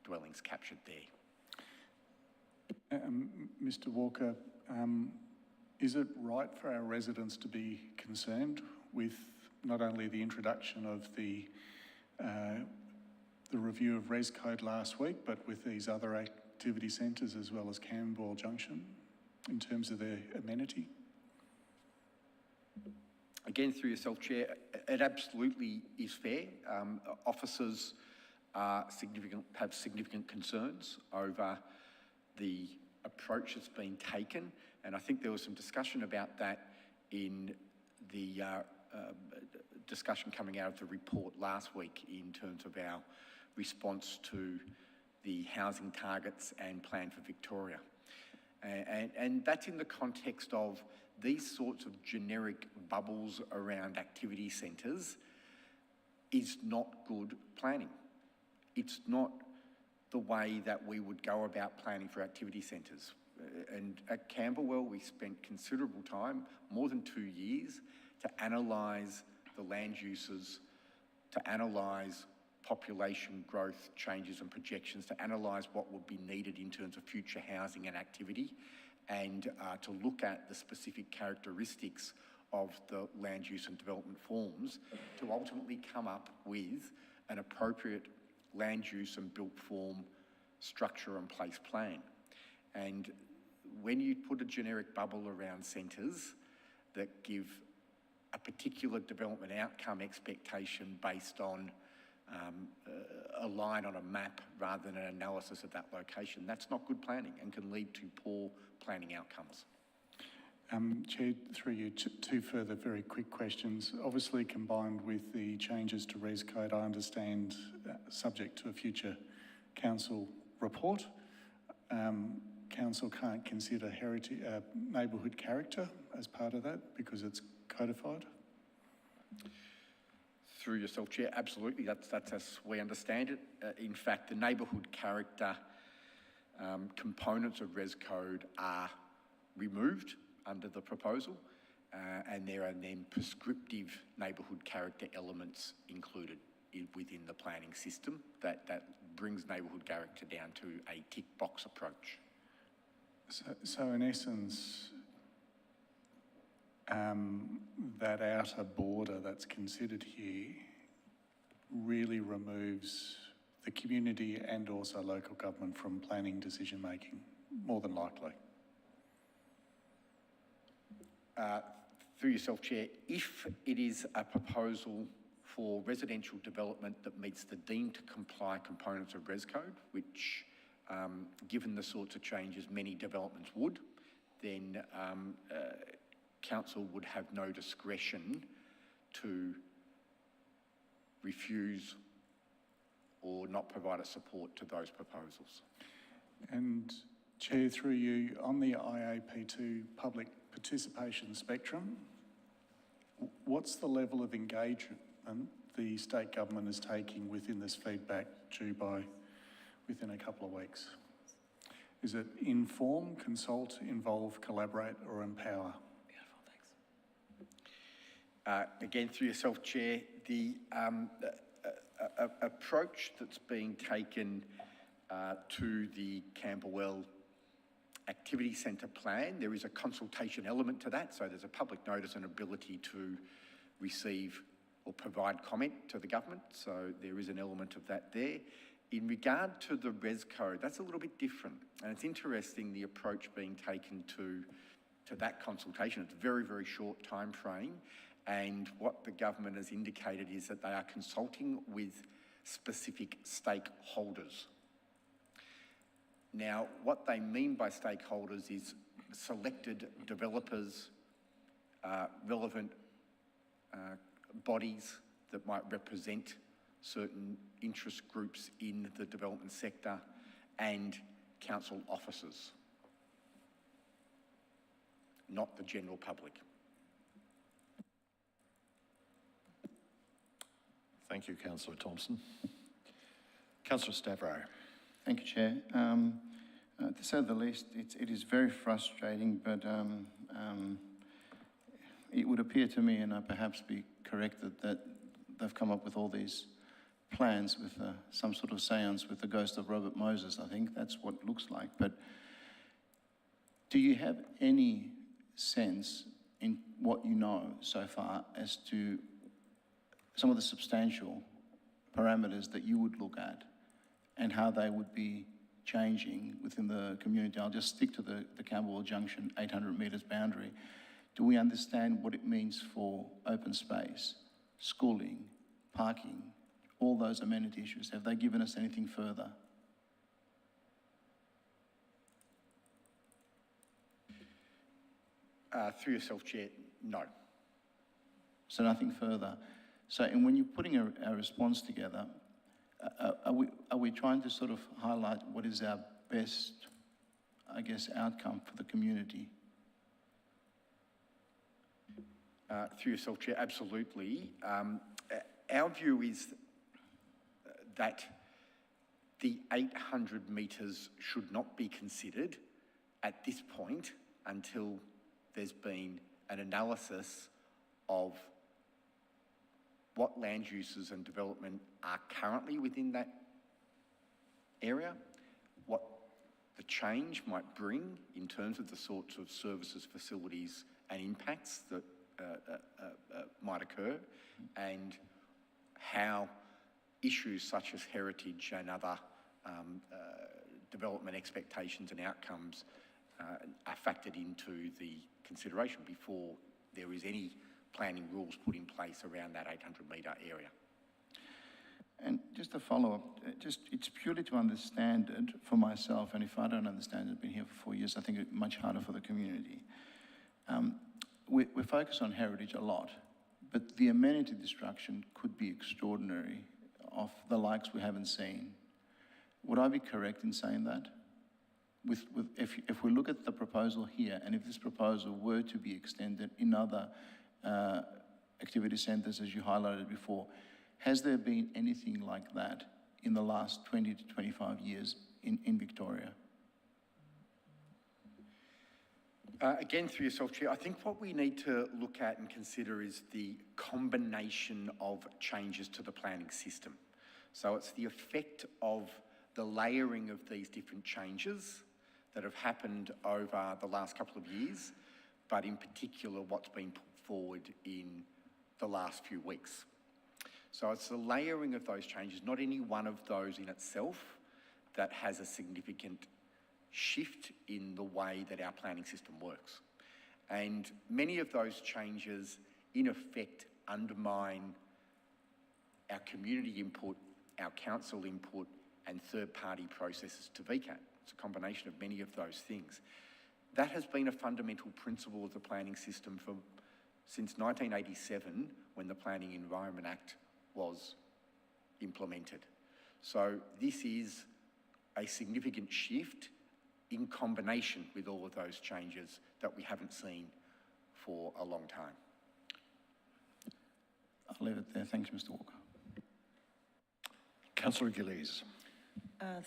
dwellings captured there. Mr. Walker, is it right for our residents to be concerned with not only the introduction of the review of Res Code last week, but with these other activity centres as well as Camberwell Junction in terms of their amenity? Again, through yourself, Chair, it absolutely is fair. Officers have significant concerns over the approach that's been taken, and I think there was some discussion about that in the discussion coming out of the report last week in terms of our response to the housing targets and plan for Victoria. And that's in the context of these sorts of generic bubbles around activity centres is not good planning. It's not the way that we would go about planning for activity centres. And at Camberwell, we spent considerable time, more than 2 years, to analyse the land uses, to analyse population growth changes and projections, to analyse what would be needed in terms of future housing and activity, and to look at the specific characteristics of the land use and development forms to ultimately come up with an appropriate land use and built form structure and place plan. And when you put a generic bubble around centres that give a particular development outcome expectation based on a line on a map rather than an analysis of that location, that's not good planning and can lead to poor planning outcomes. Chair, through you, two further very quick questions. Obviously, combined with the changes to Res Code, I understand, subject to a future council report, council can't consider heritage, neighbourhood character as part of that because it's codified? Through yourself, Chair, absolutely. That's as we understand it. In fact, the neighbourhood character components of Res Code are removed under the proposal, and there are then prescriptive neighbourhood character elements included within the planning system that brings neighbourhood character down to a tick box approach. So in essence, that outer border that's considered here really removes the community and also local government from planning decision making, more than likely. Through yourself, Chair, if it is a proposal for residential development that meets the deemed to comply components of Res Code, which, given the sorts of changes many developments would, then council would have no discretion to refuse or not provide a support to those proposals. And Chair, through you, on the IAP2 public participation spectrum, what's the level of engagement the state government is taking within this feedback due by within a couple of weeks? Is it inform, consult, involve, collaborate, or empower? Again, through yourself, Chair, the approach that's being taken to the Camberwell Activity Centre plan, there is a consultation element to that, so there's a public notice and ability to receive or provide comment to the government, so there is an element of that there. In regard to the Res Code, that's a little bit different, and it's interesting the approach being taken to that consultation. It's a very, very short time frame, and what the government has indicated is that they are consulting with specific stakeholders. Now, what they mean by stakeholders is selected developers, relevant bodies that might represent certain interest groups in the development sector, and council officers, not the general public. Thank you, Councillor Thompson. Councillor Stavro. Thank you, Chair. To say the least, it is very frustrating, but it would appear to me, and I perhaps be corrected, that they've come up with all these plans with some sort of seance with the ghost of Robert Moses. I think that's what it looks like. But do you have any sense in what you know so far as to some of the substantial parameters that you would look at and how they would be changing within the community? I'll just stick to the Camberwell Junction 800 metres boundary. Do we understand what it means for open space, schooling, parking, all those amenity issues? Have they given us anything further? Through yourself, Chair, no. So nothing further. So, and when you're putting a response together, are we trying to sort of highlight what is our best, I guess, outcome for the community? Through yourself, Chair, absolutely. Our view is that the 800 metres should not be considered at this point until there's been an analysis of what land uses and development are currently within that area, what the change might bring in terms of the sorts of services, facilities and impacts that might occur, and how issues such as heritage and other development expectations and outcomes are factored into the consideration before there is any planning rules put in place around that 800 metre area. And just a follow-up, it's purely to understand it for myself, and if I don't understand it, I've been here for 4 years, I think it's much harder for the community. We're focused on heritage a lot, but the amenity destruction could be extraordinary, of the likes we haven't seen. Would I be correct in saying that? If we look at the proposal here, and if this proposal were to be extended in other activity centres, as you highlighted before, has there been anything like that in the last 20 to 25 years in Victoria? Again, through yourself, Chair, I think what we need to look at and consider is the combination of changes to the planning system. So it's the effect of the layering of these different changes that have happened over the last couple of years, but in particular what's been put forward in the last few weeks. So it's the layering of those changes, not any one of those in itself, that has a significant shift in the way that our planning system works. And many of those changes, in effect, undermine our community input, our council input, and third-party processes to VCAT. It's a combination of many of those things. That has been a fundamental principle of the planning system since 1987, when the Planning Environment Act was implemented. So this is a significant shift in combination with all of those changes that we haven't seen for a long time. I'll leave it there. Thanks, Mr. Walker. Councillor Gillies.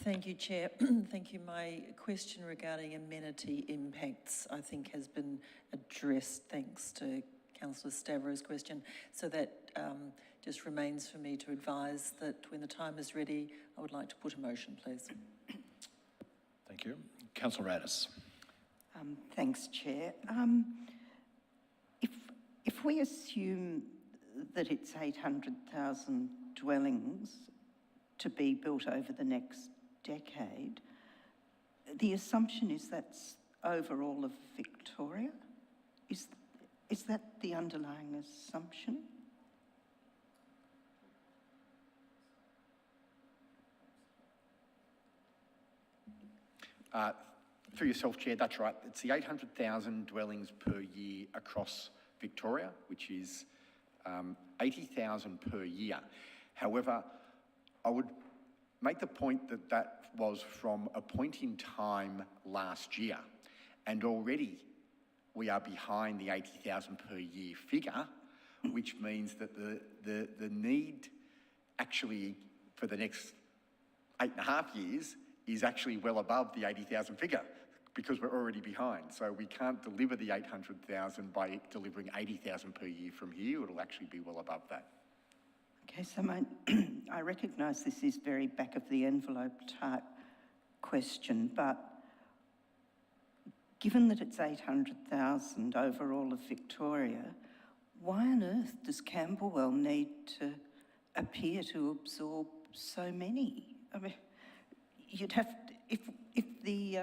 Thank you, Chair. Thank you. My question regarding amenity impacts, I think, has been addressed thanks to Councillor Stavro's question. So that just remains for me to advise that when the time is ready, I would like to put a motion, please. Thank you. Councillor Addis. Thanks, Chair. If we assume that it's 800,000 dwellings to be built over the next decade, the assumption is that's over all of Victoria? Is that the underlying assumption? Through yourself, Chair, that's right. It's the 800,000 dwellings per year across Victoria, which is 80,000 per year. However, I would make the point that that was from a point in time last year, and already we are behind the 80,000 per year figure, which means that the need actually for the next 8.5 years is actually well above the 80,000 figure, because we're already behind. So we can't deliver the 800,000 by delivering 80,000 per year from here. It'll actually be well above that. Okay, so I recognise this is very back of the envelope type question, but given that it's 800,000 over all of Victoria, why on earth does Camberwell need to appear to absorb so many? I mean, you'd have to, if the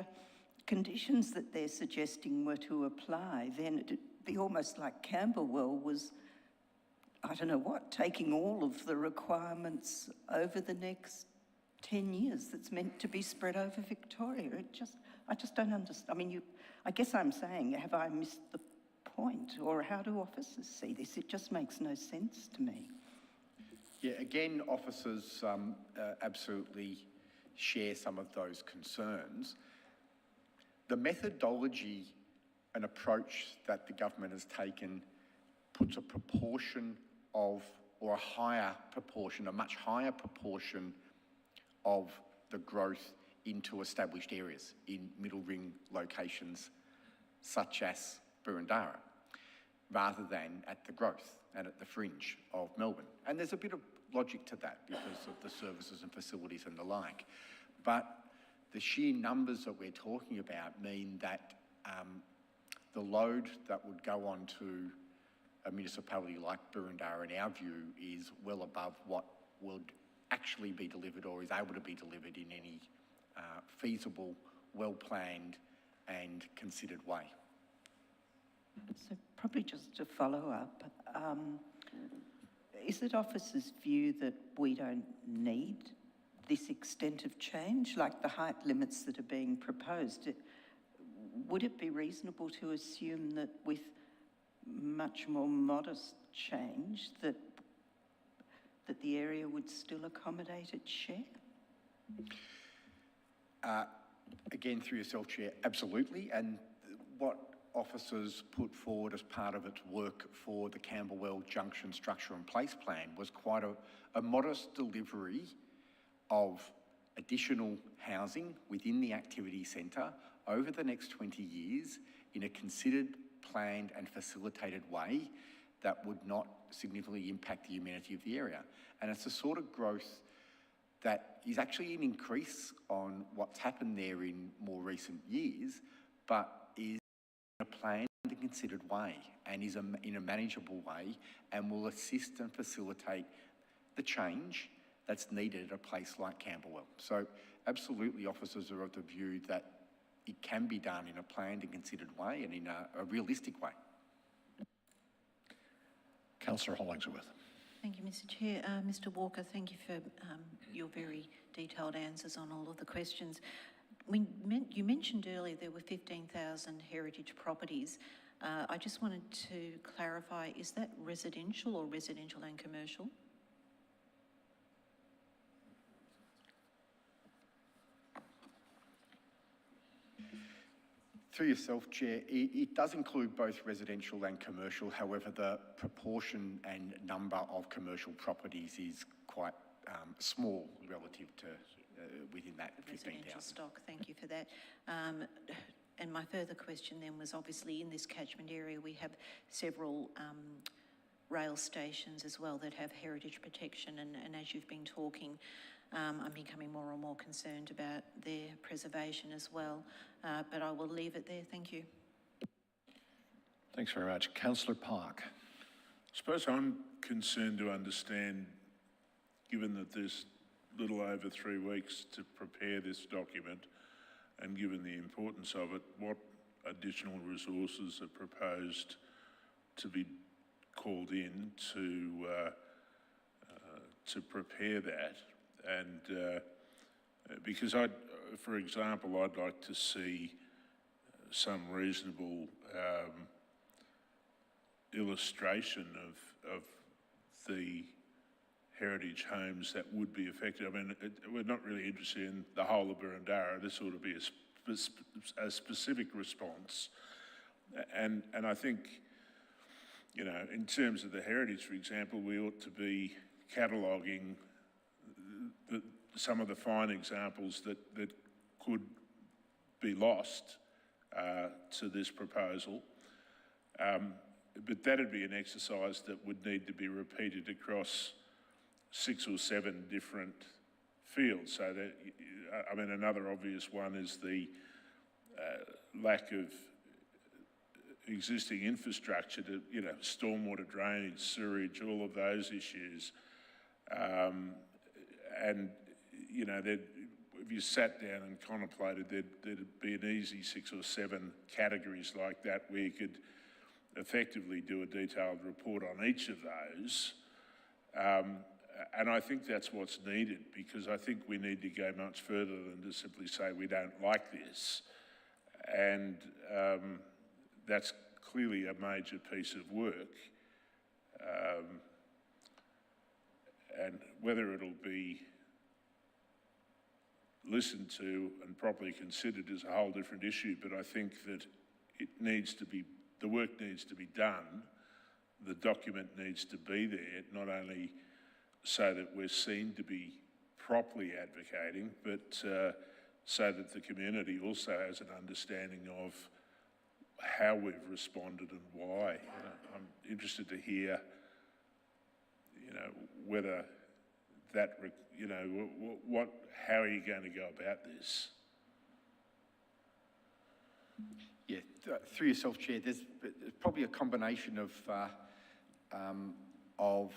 conditions that they're suggesting were to apply, then it'd be almost like Camberwell was, I don't know what, taking all of the requirements over the next 10 years that's meant to be spread over Victoria. I just don't understand. I mean, I guess I'm saying, have I missed the point? Or how do officers see this? It just makes no sense to me. Yeah, again, officers absolutely share some of those concerns. The methodology and approach that the government has taken puts a proportion of, or a higher proportion, a much higher proportion of the growth into established areas in middle ring locations such as Burundara, rather than at the growth and at the fringe of Melbourne. And there's a bit of logic to that because of the services and facilities and the like. But the sheer numbers that we're talking about mean that the load that would go on to a municipality like Burundara, in our view, is well above what would actually be delivered or is able to be delivered in any feasible, well-planned and considered way. So probably just to follow up, is it officers' view that we don't need this extent of change, like the height limits that are being proposed? Would it be reasonable to assume that with much more modest change that the area would still accommodate its share? Again, through yourself, Chair, absolutely. And what officers put forward as part of its work for the Camberwell Junction Structure and Place Plan was quite a modest delivery of additional housing within the activity centre over the next 20 years in a considered, planned and facilitated way that would not significantly impact the amenity of the area. And it's a sort of growth that is actually an increase on what's happened there in more recent years, but is in a planned and considered way and is in a manageable way and will assist and facilitate the change that's needed at a place like Camberwell. So absolutely, officers are of the view that it can be done in a planned and considered way and in a realistic way. Councillor Hollingsworth. Thank you, Mr Chair. Mr Walker, thank you for your very detailed answers on all of the questions. You mentioned earlier there were 15,000 heritage properties. I just wanted to clarify, is that residential or residential and commercial? Through yourself, Chair, it does include both residential and commercial. However, the proportion and number of commercial properties is quite small relative to within that 15,000. Residential stock, thank you for that. And my further question then was, obviously in this catchment area we have several rail stations as well that have heritage protection, and as you've been talking, I'm becoming more and more concerned about their preservation as well. But I will leave it there. Thank you. Thanks very much. Councillor Park. I suppose I'm concerned to understand, given that there's little over 3 weeks to prepare this document, and given the importance of it, what additional resources are proposed to be called in to prepare that. And because for example, I'd like to see some reasonable illustration of the heritage homes that would be affected. I mean, we're not really interested in the whole of Boroondara. This ought to be a specific response. And I think, you know, in terms of the heritage, for example, we ought to be cataloguing some of the fine examples that could be lost to this proposal. But that'd be an exercise that would need to be repeated across 6 or 7 different fields. So that, I mean, another obvious one is the lack of existing infrastructure to, you know, stormwater drainage, sewerage, all of those issues. And, you know, if you sat down and contemplated, there'd be an easy 6 or 7 categories like that where you could effectively do a detailed report on each of those. And I think that's what's needed, because I think we need to go much further than to simply say we don't like this. And that's clearly a major piece of work. And whether it'll be listened to and properly considered is a whole different issue, but I think that the work needs to be done, the document needs to be there, not only so that we're seen to be properly advocating, but so that the community also has an understanding of how we've responded and why. I'm interested to hear, you know, whether that, you know, how are you going to go about this? Yeah, through yourself, Chair, there's probably a combination of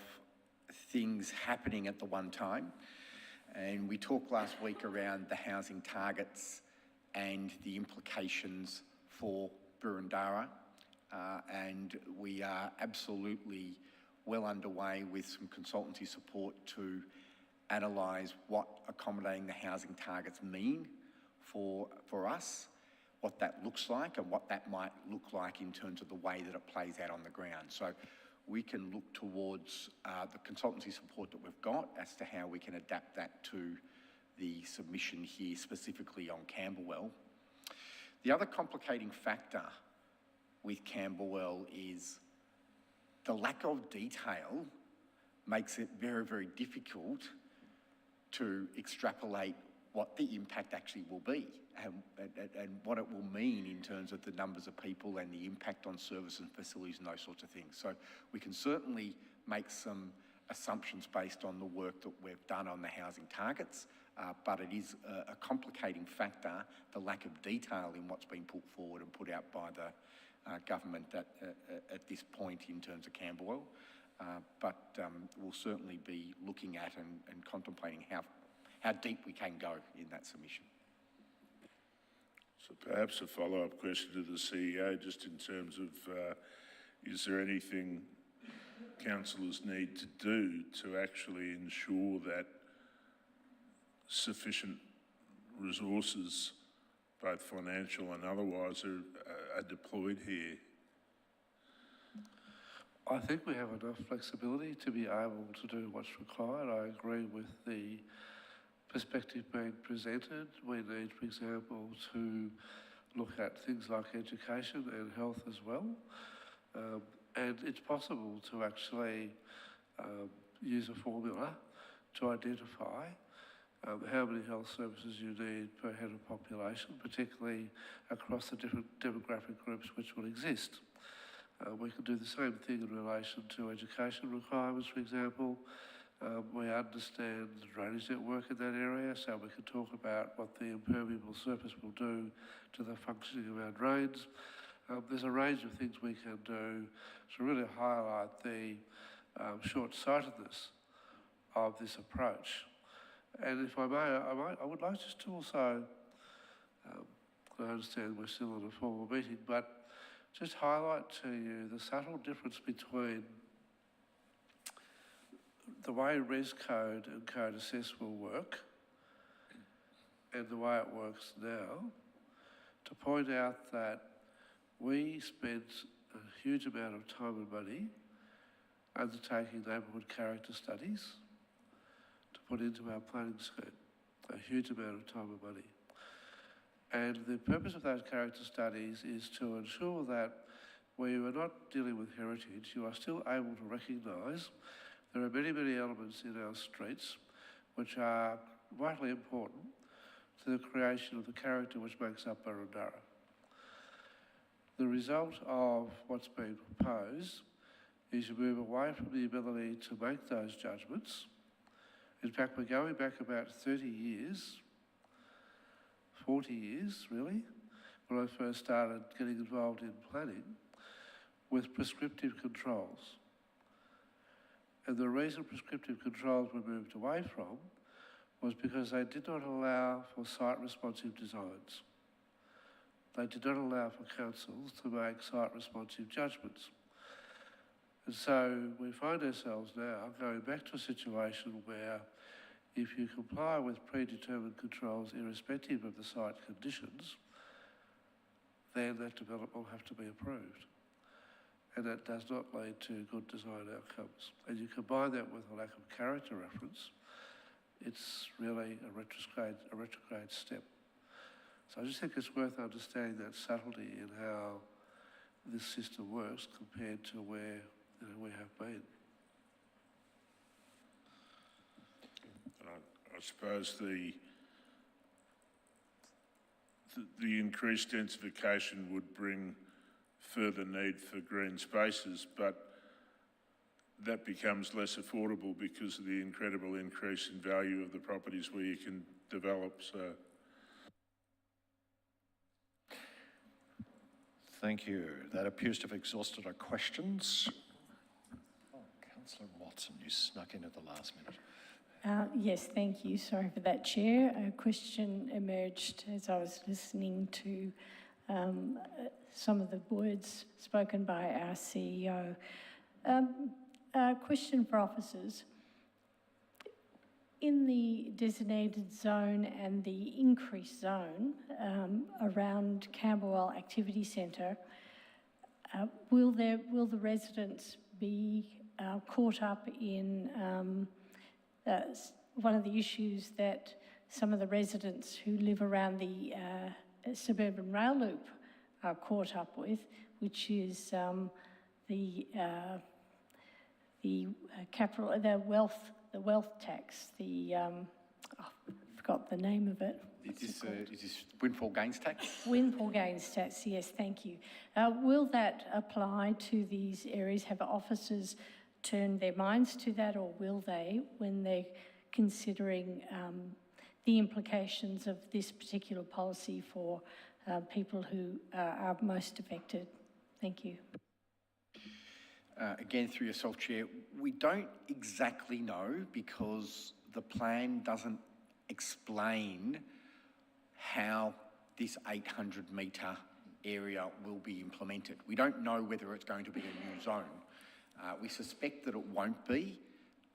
things happening at the one time. And we talked last week around the housing targets and the implications for Boroondara. And we are absolutely well underway with some consultancy support to analyse what accommodating the housing targets mean for us, what that looks like and what that might look like in terms of the way that it plays out on the ground. So we can look towards the consultancy support that we've got as to how we can adapt that to the submission here, specifically on Camberwell. The other complicating factor with Camberwell is the lack of detail makes it very, very difficult to extrapolate what the impact actually will be and what it will mean in terms of the numbers of people and the impact on service and facilities and those sorts of things. So we can certainly make some assumptions based on the work that we've done on the housing targets, but it is a complicating factor, the lack of detail in what's been put forward and put out by the government at this point in terms of Camberwell. But we'll certainly be looking at and contemplating how deep we can go in that submission. So perhaps a follow-up question to the CEO, just in terms of, is there anything councillors need to do to actually ensure that sufficient resources, both financial and otherwise, are deployed here? I think we have enough flexibility to be able to do what's required. I agree with the perspective being presented. We need, for example, to look at things like education and health as well. And it's possible to actually use a formula to identify how many health services you need per head of population, particularly across the different demographic groups which will exist. We can do the same thing in relation to education requirements, for example. We understand the drainage network in that area, so we can talk about what the impermeable surface will do to the functioning of our drains. There's a range of things we can do to really highlight the short-sightedness of this approach. And if I may, I would like just to also, I understand we're still in a formal meeting, but just highlight to you the subtle difference between the way Res Code and Code Assess will work and the way it works now, to point out that we spend a huge amount of time and money undertaking neighbourhood character studies to put into our planning scheme, a huge amount of time and money. And the purpose of those character studies is to ensure that where you are not dealing with heritage, you are still able to recognise there are many, many elements in our streets which are vitally important to the creation of the character which makes up Burundara. The result of what's been proposed is you move away from the ability to make those judgments. In fact, we're going back about 30 years, 40 years really, when I first started getting involved in planning, with prescriptive controls. And the reason prescriptive controls were moved away from was because they did not allow for site-responsive designs. They did not allow for councils to make site-responsive judgments. And so we find ourselves now going back to a situation where if you comply with predetermined controls irrespective of the site conditions, then that development will have to be approved. And that does not lead to good design outcomes. And you combine that with a lack of character reference, it's really a retrograde step. So I just think it's worth understanding that subtlety in how this system works compared to where we have been. I suppose the increased densification would bring further need for green spaces, but that becomes less affordable because of the incredible increase in value of the properties where you can develop. So, thank you. That appears to have exhausted our questions. Oh, Councillor Watson, you snuck in at the last minute. Yes, thank you. Sorry for that, Chair. A question emerged as I was listening to some of the words spoken by our CEO. A question for officers. In the designated zone and the increased zone around Camberwell Activity Centre, will the residents be caught up in one of the issues that some of the residents who live around the suburban rail loop are caught up with, which is the wealth tax, I forgot the name of it. Is this windfall gains tax? Windfall gains tax, yes, thank you. Will that apply to these areas? Have officers turned their minds to that, or will they, when they're considering the implications of this particular policy for people who are most affected? Thank you. Again, through yourself, Chair, we don't exactly know because the plan doesn't explain how this 800-metre area will be implemented. We don't know whether it's going to be a new zone. We suspect that it won't be,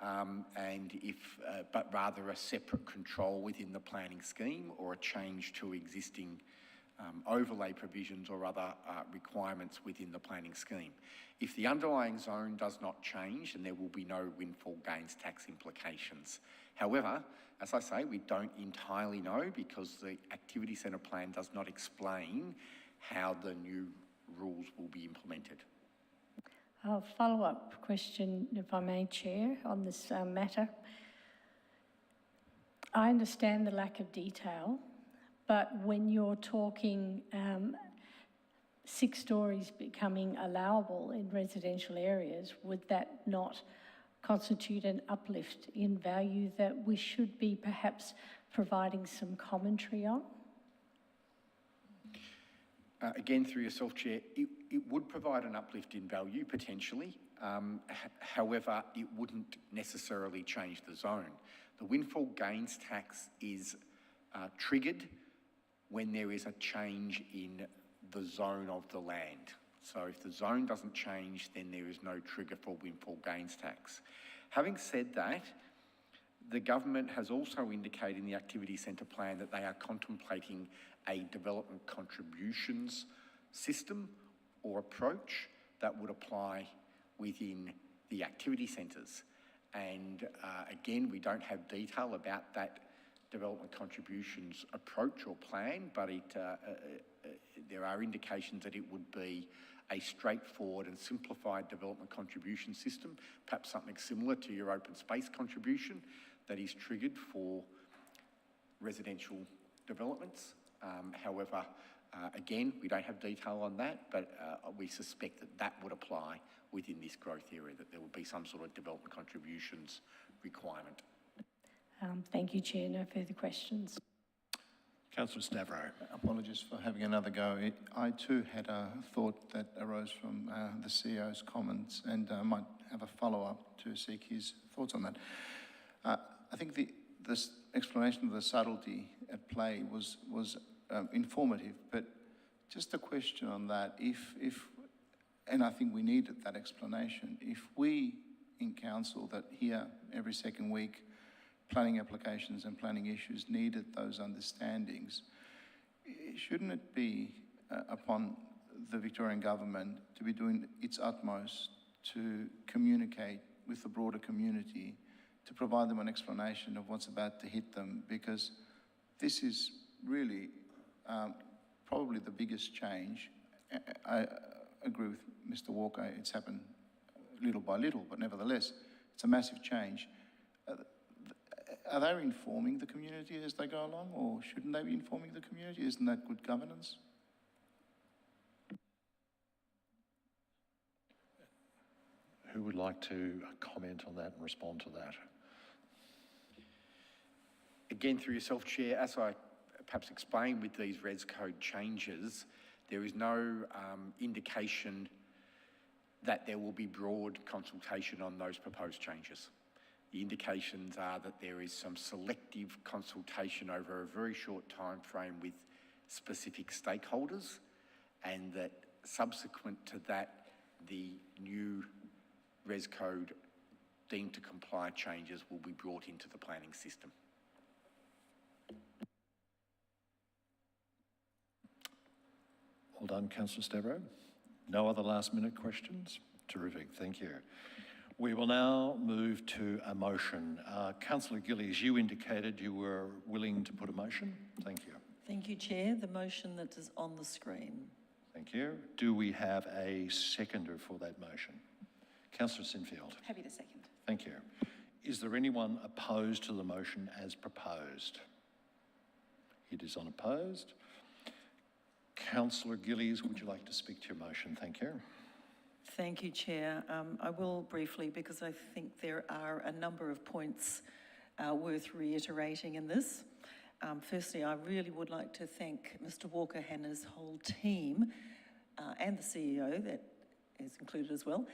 but rather a separate control within the planning scheme or a change to existing overlay provisions or other requirements within the planning scheme. If the underlying zone does not change, then there will be no windfall gains tax implications. However, as I say, we don't entirely know because the activity centre plan does not explain how the new rules will be implemented. A follow-up question, if I may, Chair, on this matter. I understand the lack of detail, but when you're talking 6 stories becoming allowable in residential areas, would that not constitute an uplift in value that we should be perhaps providing some commentary on? Again, through yourself, Chair, it would provide an uplift in value, potentially. However, it wouldn't necessarily change the zone. The windfall gains tax is triggered when there is a change in the zone of the land. So if the zone doesn't change, then there is no trigger for windfall gains tax. Having said that, the government has also indicated in the activity centre plan that they are contemplating a development contributions system or approach that would apply within the activity centres. And again, we don't have detail about that development contributions approach or plan, but there are indications that it would be a straightforward and simplified development contribution system, perhaps something similar to your open space contribution that is triggered for residential developments. However, again, we don't have detail on that, but we suspect that that would apply within this growth area, that there would be some sort of development contributions requirement. Thank you, Chair. No further questions. Councillor Stavro. Apologies for having another go. I too had a thought that arose from the CEO's comments, and I might have a follow-up to seek his thoughts on that. I think this explanation of the subtlety at play was informative, but just a question on that. And I think we needed that explanation. If we in council that hear every second week planning applications and planning issues needed those understandings, shouldn't it be upon the Victorian government to be doing its utmost to communicate with the broader community, to provide them an explanation of what's about to hit them? Because this is really probably the biggest change. I agree with Mr. Walker, it's happened little by little, but nevertheless, it's a massive change. Are they informing the community as they go along, or shouldn't they be informing the community? Isn't that good governance? Who would like to comment on that and respond to that? Again, through yourself, Chair, as I perhaps explained with these res code changes, there is no indication that there will be broad consultation on those proposed changes. The indications are that there is some selective consultation over a very short time frame with specific stakeholders, and that subsequent to that, the new res code deemed to comply changes will be brought into the planning system. Well done, Councillor Stavro. No other last-minute questions? Terrific, thank you. We will now move to a motion. Councillor Gillies, you indicated you were willing to put a motion. Thank you. Thank you, Chair. The motion that is on the screen. Thank you. Do we have a seconder for that motion? Councillor Sinfield. Happy to second. Thank you. Is there anyone opposed to the motion as proposed? It is unopposed. Councillor Gillies, would you like to speak to your motion? Thank you. Thank you, Chair. I will briefly, because I think there are a number of points worth reiterating in this. Firstly, I really would like to thank Mr. Walker and his whole team and the CEO, that is included as well,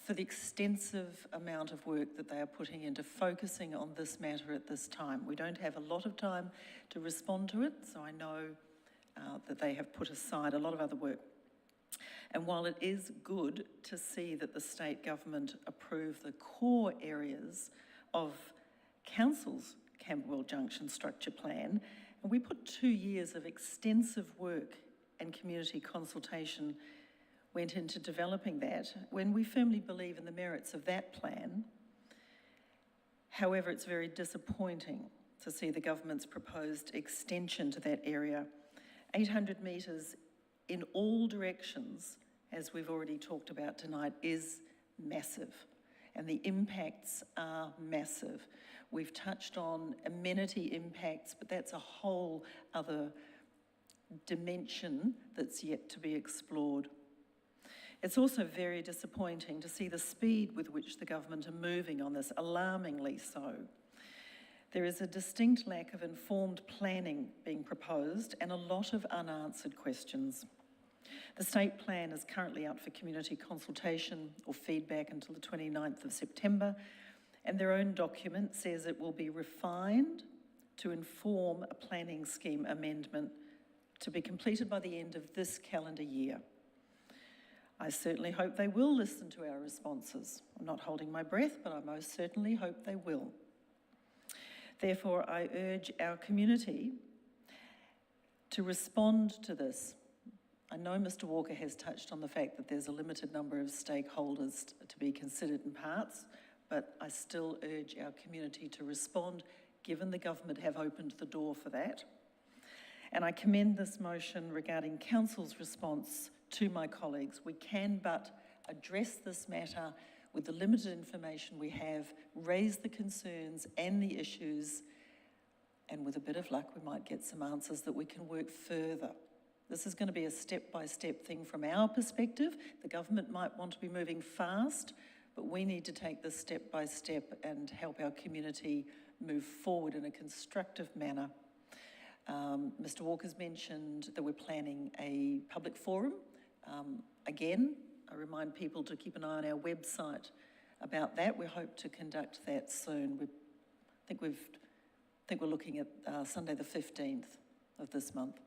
for the extensive amount of work that they are putting into focusing on this matter at this time. We don't have a lot of time to respond to it, so I know that they have put aside a lot of other work. And while it is good to see that the state government approve the core areas of Council's Camberwell Junction structure plan, and we put 2 years of extensive work and community consultation went into developing that, when we firmly believe in the merits of that plan. However, it's very disappointing to see the government's proposed extension to that area. 800 metres in all directions, as we've already talked about tonight, is massive, and the impacts are massive. We've touched on amenity impacts, but that's a whole other dimension that's yet to be explored. It's also very disappointing to see the speed with which the government are moving on this, alarmingly so. There is a distinct lack of informed planning being proposed and a lot of unanswered questions. The state plan is currently out for community consultation or feedback until the 29th of September, and their own document says it will be refined to inform a planning scheme amendment to be completed by the end of this calendar year. I certainly hope they will listen to our responses. I'm not holding my breath, but I most certainly hope they will. Therefore, I urge our community to respond to this. I know Mr. Walker has touched on the fact that there's a limited number of stakeholders to be considered in parts, but I still urge our community to respond, given the government have opened the door for that. And I commend this motion regarding Council's response to my colleagues. We can but address this matter with the limited information we have, raise the concerns and the issues, and with a bit of luck, we might get some answers that we can work further. This is going to be a step-by-step thing from our perspective. The government might want to be moving fast, but we need to take this step by step and help our community move forward in a constructive manner. Mr. Walker's mentioned that we're planning a public forum. Again, I remind people to keep an eye on our website about that. We hope to conduct that soon. I think we're looking at Sunday the 15th of this month.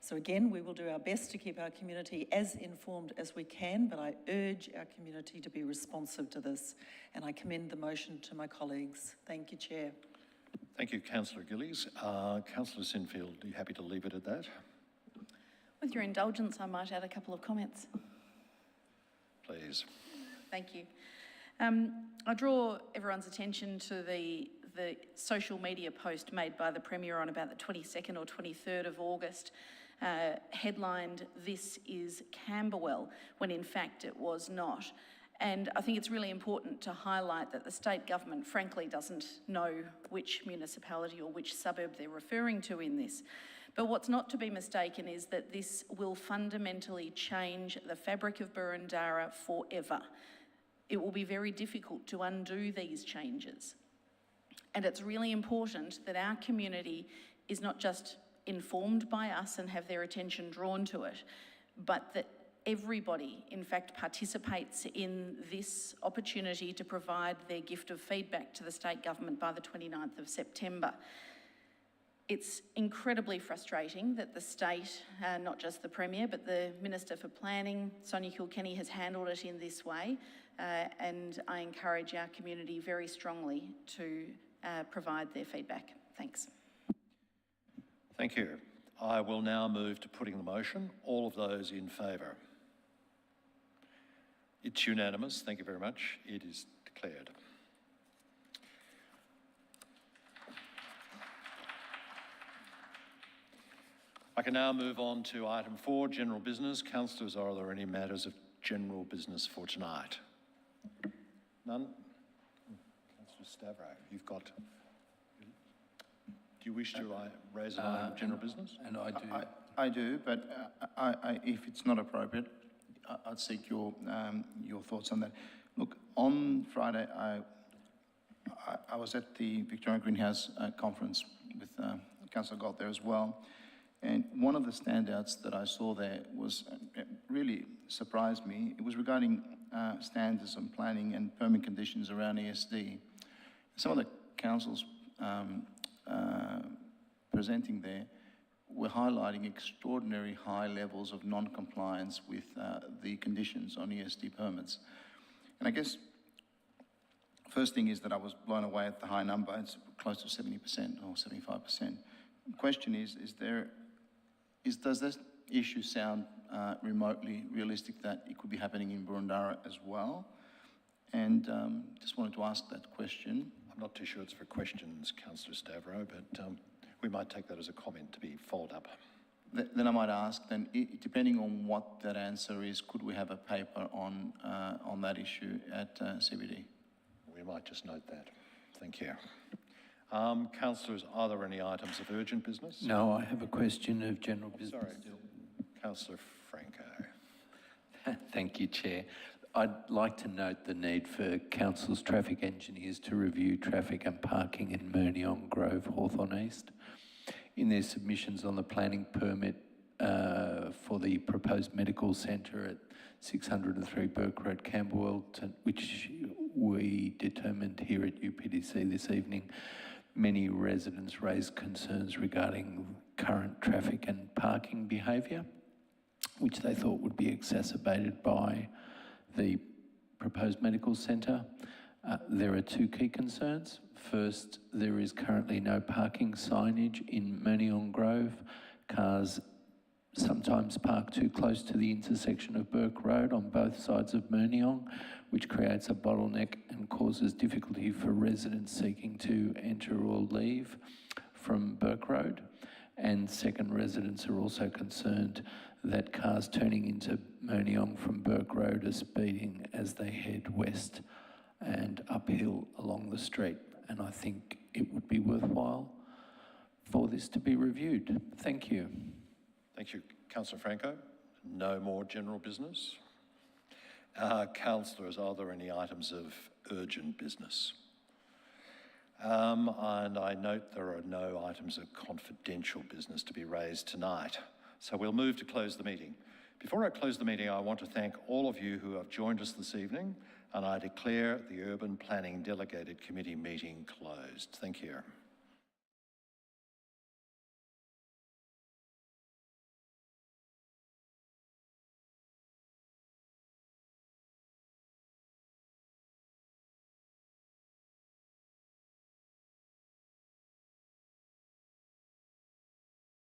So again, we will do our best to keep our community as informed as we can, but I urge our community to be responsive to this, and I commend the motion to my colleagues. Thank you, Chair. Thank you, Councillor Gillies. Councillor Sinfield, are you happy to leave it at that? With your indulgence, I might add a couple of comments. Please. Thank you. I draw everyone's attention to the social media post made by the Premier on about the 22nd or 23rd of August, headlined, "This is Camberwell," when in fact it was not. And I think it's really important to highlight that the state government frankly doesn't know which municipality or which suburb they're referring to in this. But what's not to be mistaken is that this will fundamentally change the fabric of Burundara forever. It will be very difficult to undo these changes. And it's really important that our community is not just informed by us and have their attention drawn to it, but that everybody, in fact, participates in this opportunity to provide their gift of feedback to the state government by the 29th of September. It's incredibly frustrating that the state, not just the Premier, but the Minister for Planning, Sonia Kilkenny, has handled it in this way, and I encourage our community very strongly to provide their feedback. Thanks. Thank you. I will now move to putting the motion. All of those in favour? It's unanimous. Thank you very much. It is declared. I can now move on to item 4, general business. Councillors, are there any matters of general business for tonight? None? Councillor Stavro, you've got... Do you wish to raise an item of general business? And I do. I do, but if it's not appropriate, I'd seek your thoughts on that. Look, on Friday, I was at the Victorian Greenhouse conference with Councillor Galt there as well, and one of the standouts that I saw there was really surprised me. It was regarding standards on planning and permit conditions around ESD. Some of the councils presenting there we're highlighting extraordinary high levels of non-compliance with the conditions on ESD permits. And I guess first thing is that I was blown away at the high number. It's close to 70% or 75%. The question is does this issue sound remotely realistic that it could be happening in Boroondara as well? And just wanted to ask that question. I'm not too sure it's for questions, Councillor Stavro, but we might take that as a comment to be followed up. Then I might ask, then, depending on what that answer is, could we have a paper on that issue at CBD? We might just note that. Thank you. Councillors, are there any items of urgent business? No, I have a question of general business. Sorry, Councillor Franco. Thank you, Chair. I'd like to note the need for Council's traffic engineers to review traffic and parking in Murniong Grove, Hawthorne East. In their submissions on the planning permit for the proposed medical centre at 603 Burke Road, Camberwell, which we determined here at UPDC this evening, many residents raised concerns regarding current traffic and parking behaviour, which they thought would be exacerbated by the proposed medical centre. There are two key concerns. First, there is currently no parking signage in Murniong Grove. Cars sometimes park too close to the intersection of Burke Road on both sides of Murniong, which creates a bottleneck and causes difficulty for residents seeking to enter or leave from Burke Road. And second, residents are also concerned that cars turning into Murniong from Burke Road are speeding as they head west and uphill along the street. And I think it would be worthwhile for this to be reviewed. Thank you. Thank you, Councillor Franco. No more general business. Councillors, are there any items of urgent business? And I note there are no items of confidential business to be raised tonight. So we'll move to close the meeting. Before I close the meeting, I want to thank all of you who have joined us this evening, and I declare the Urban Planning Delegated Committee meeting closed. Thank you.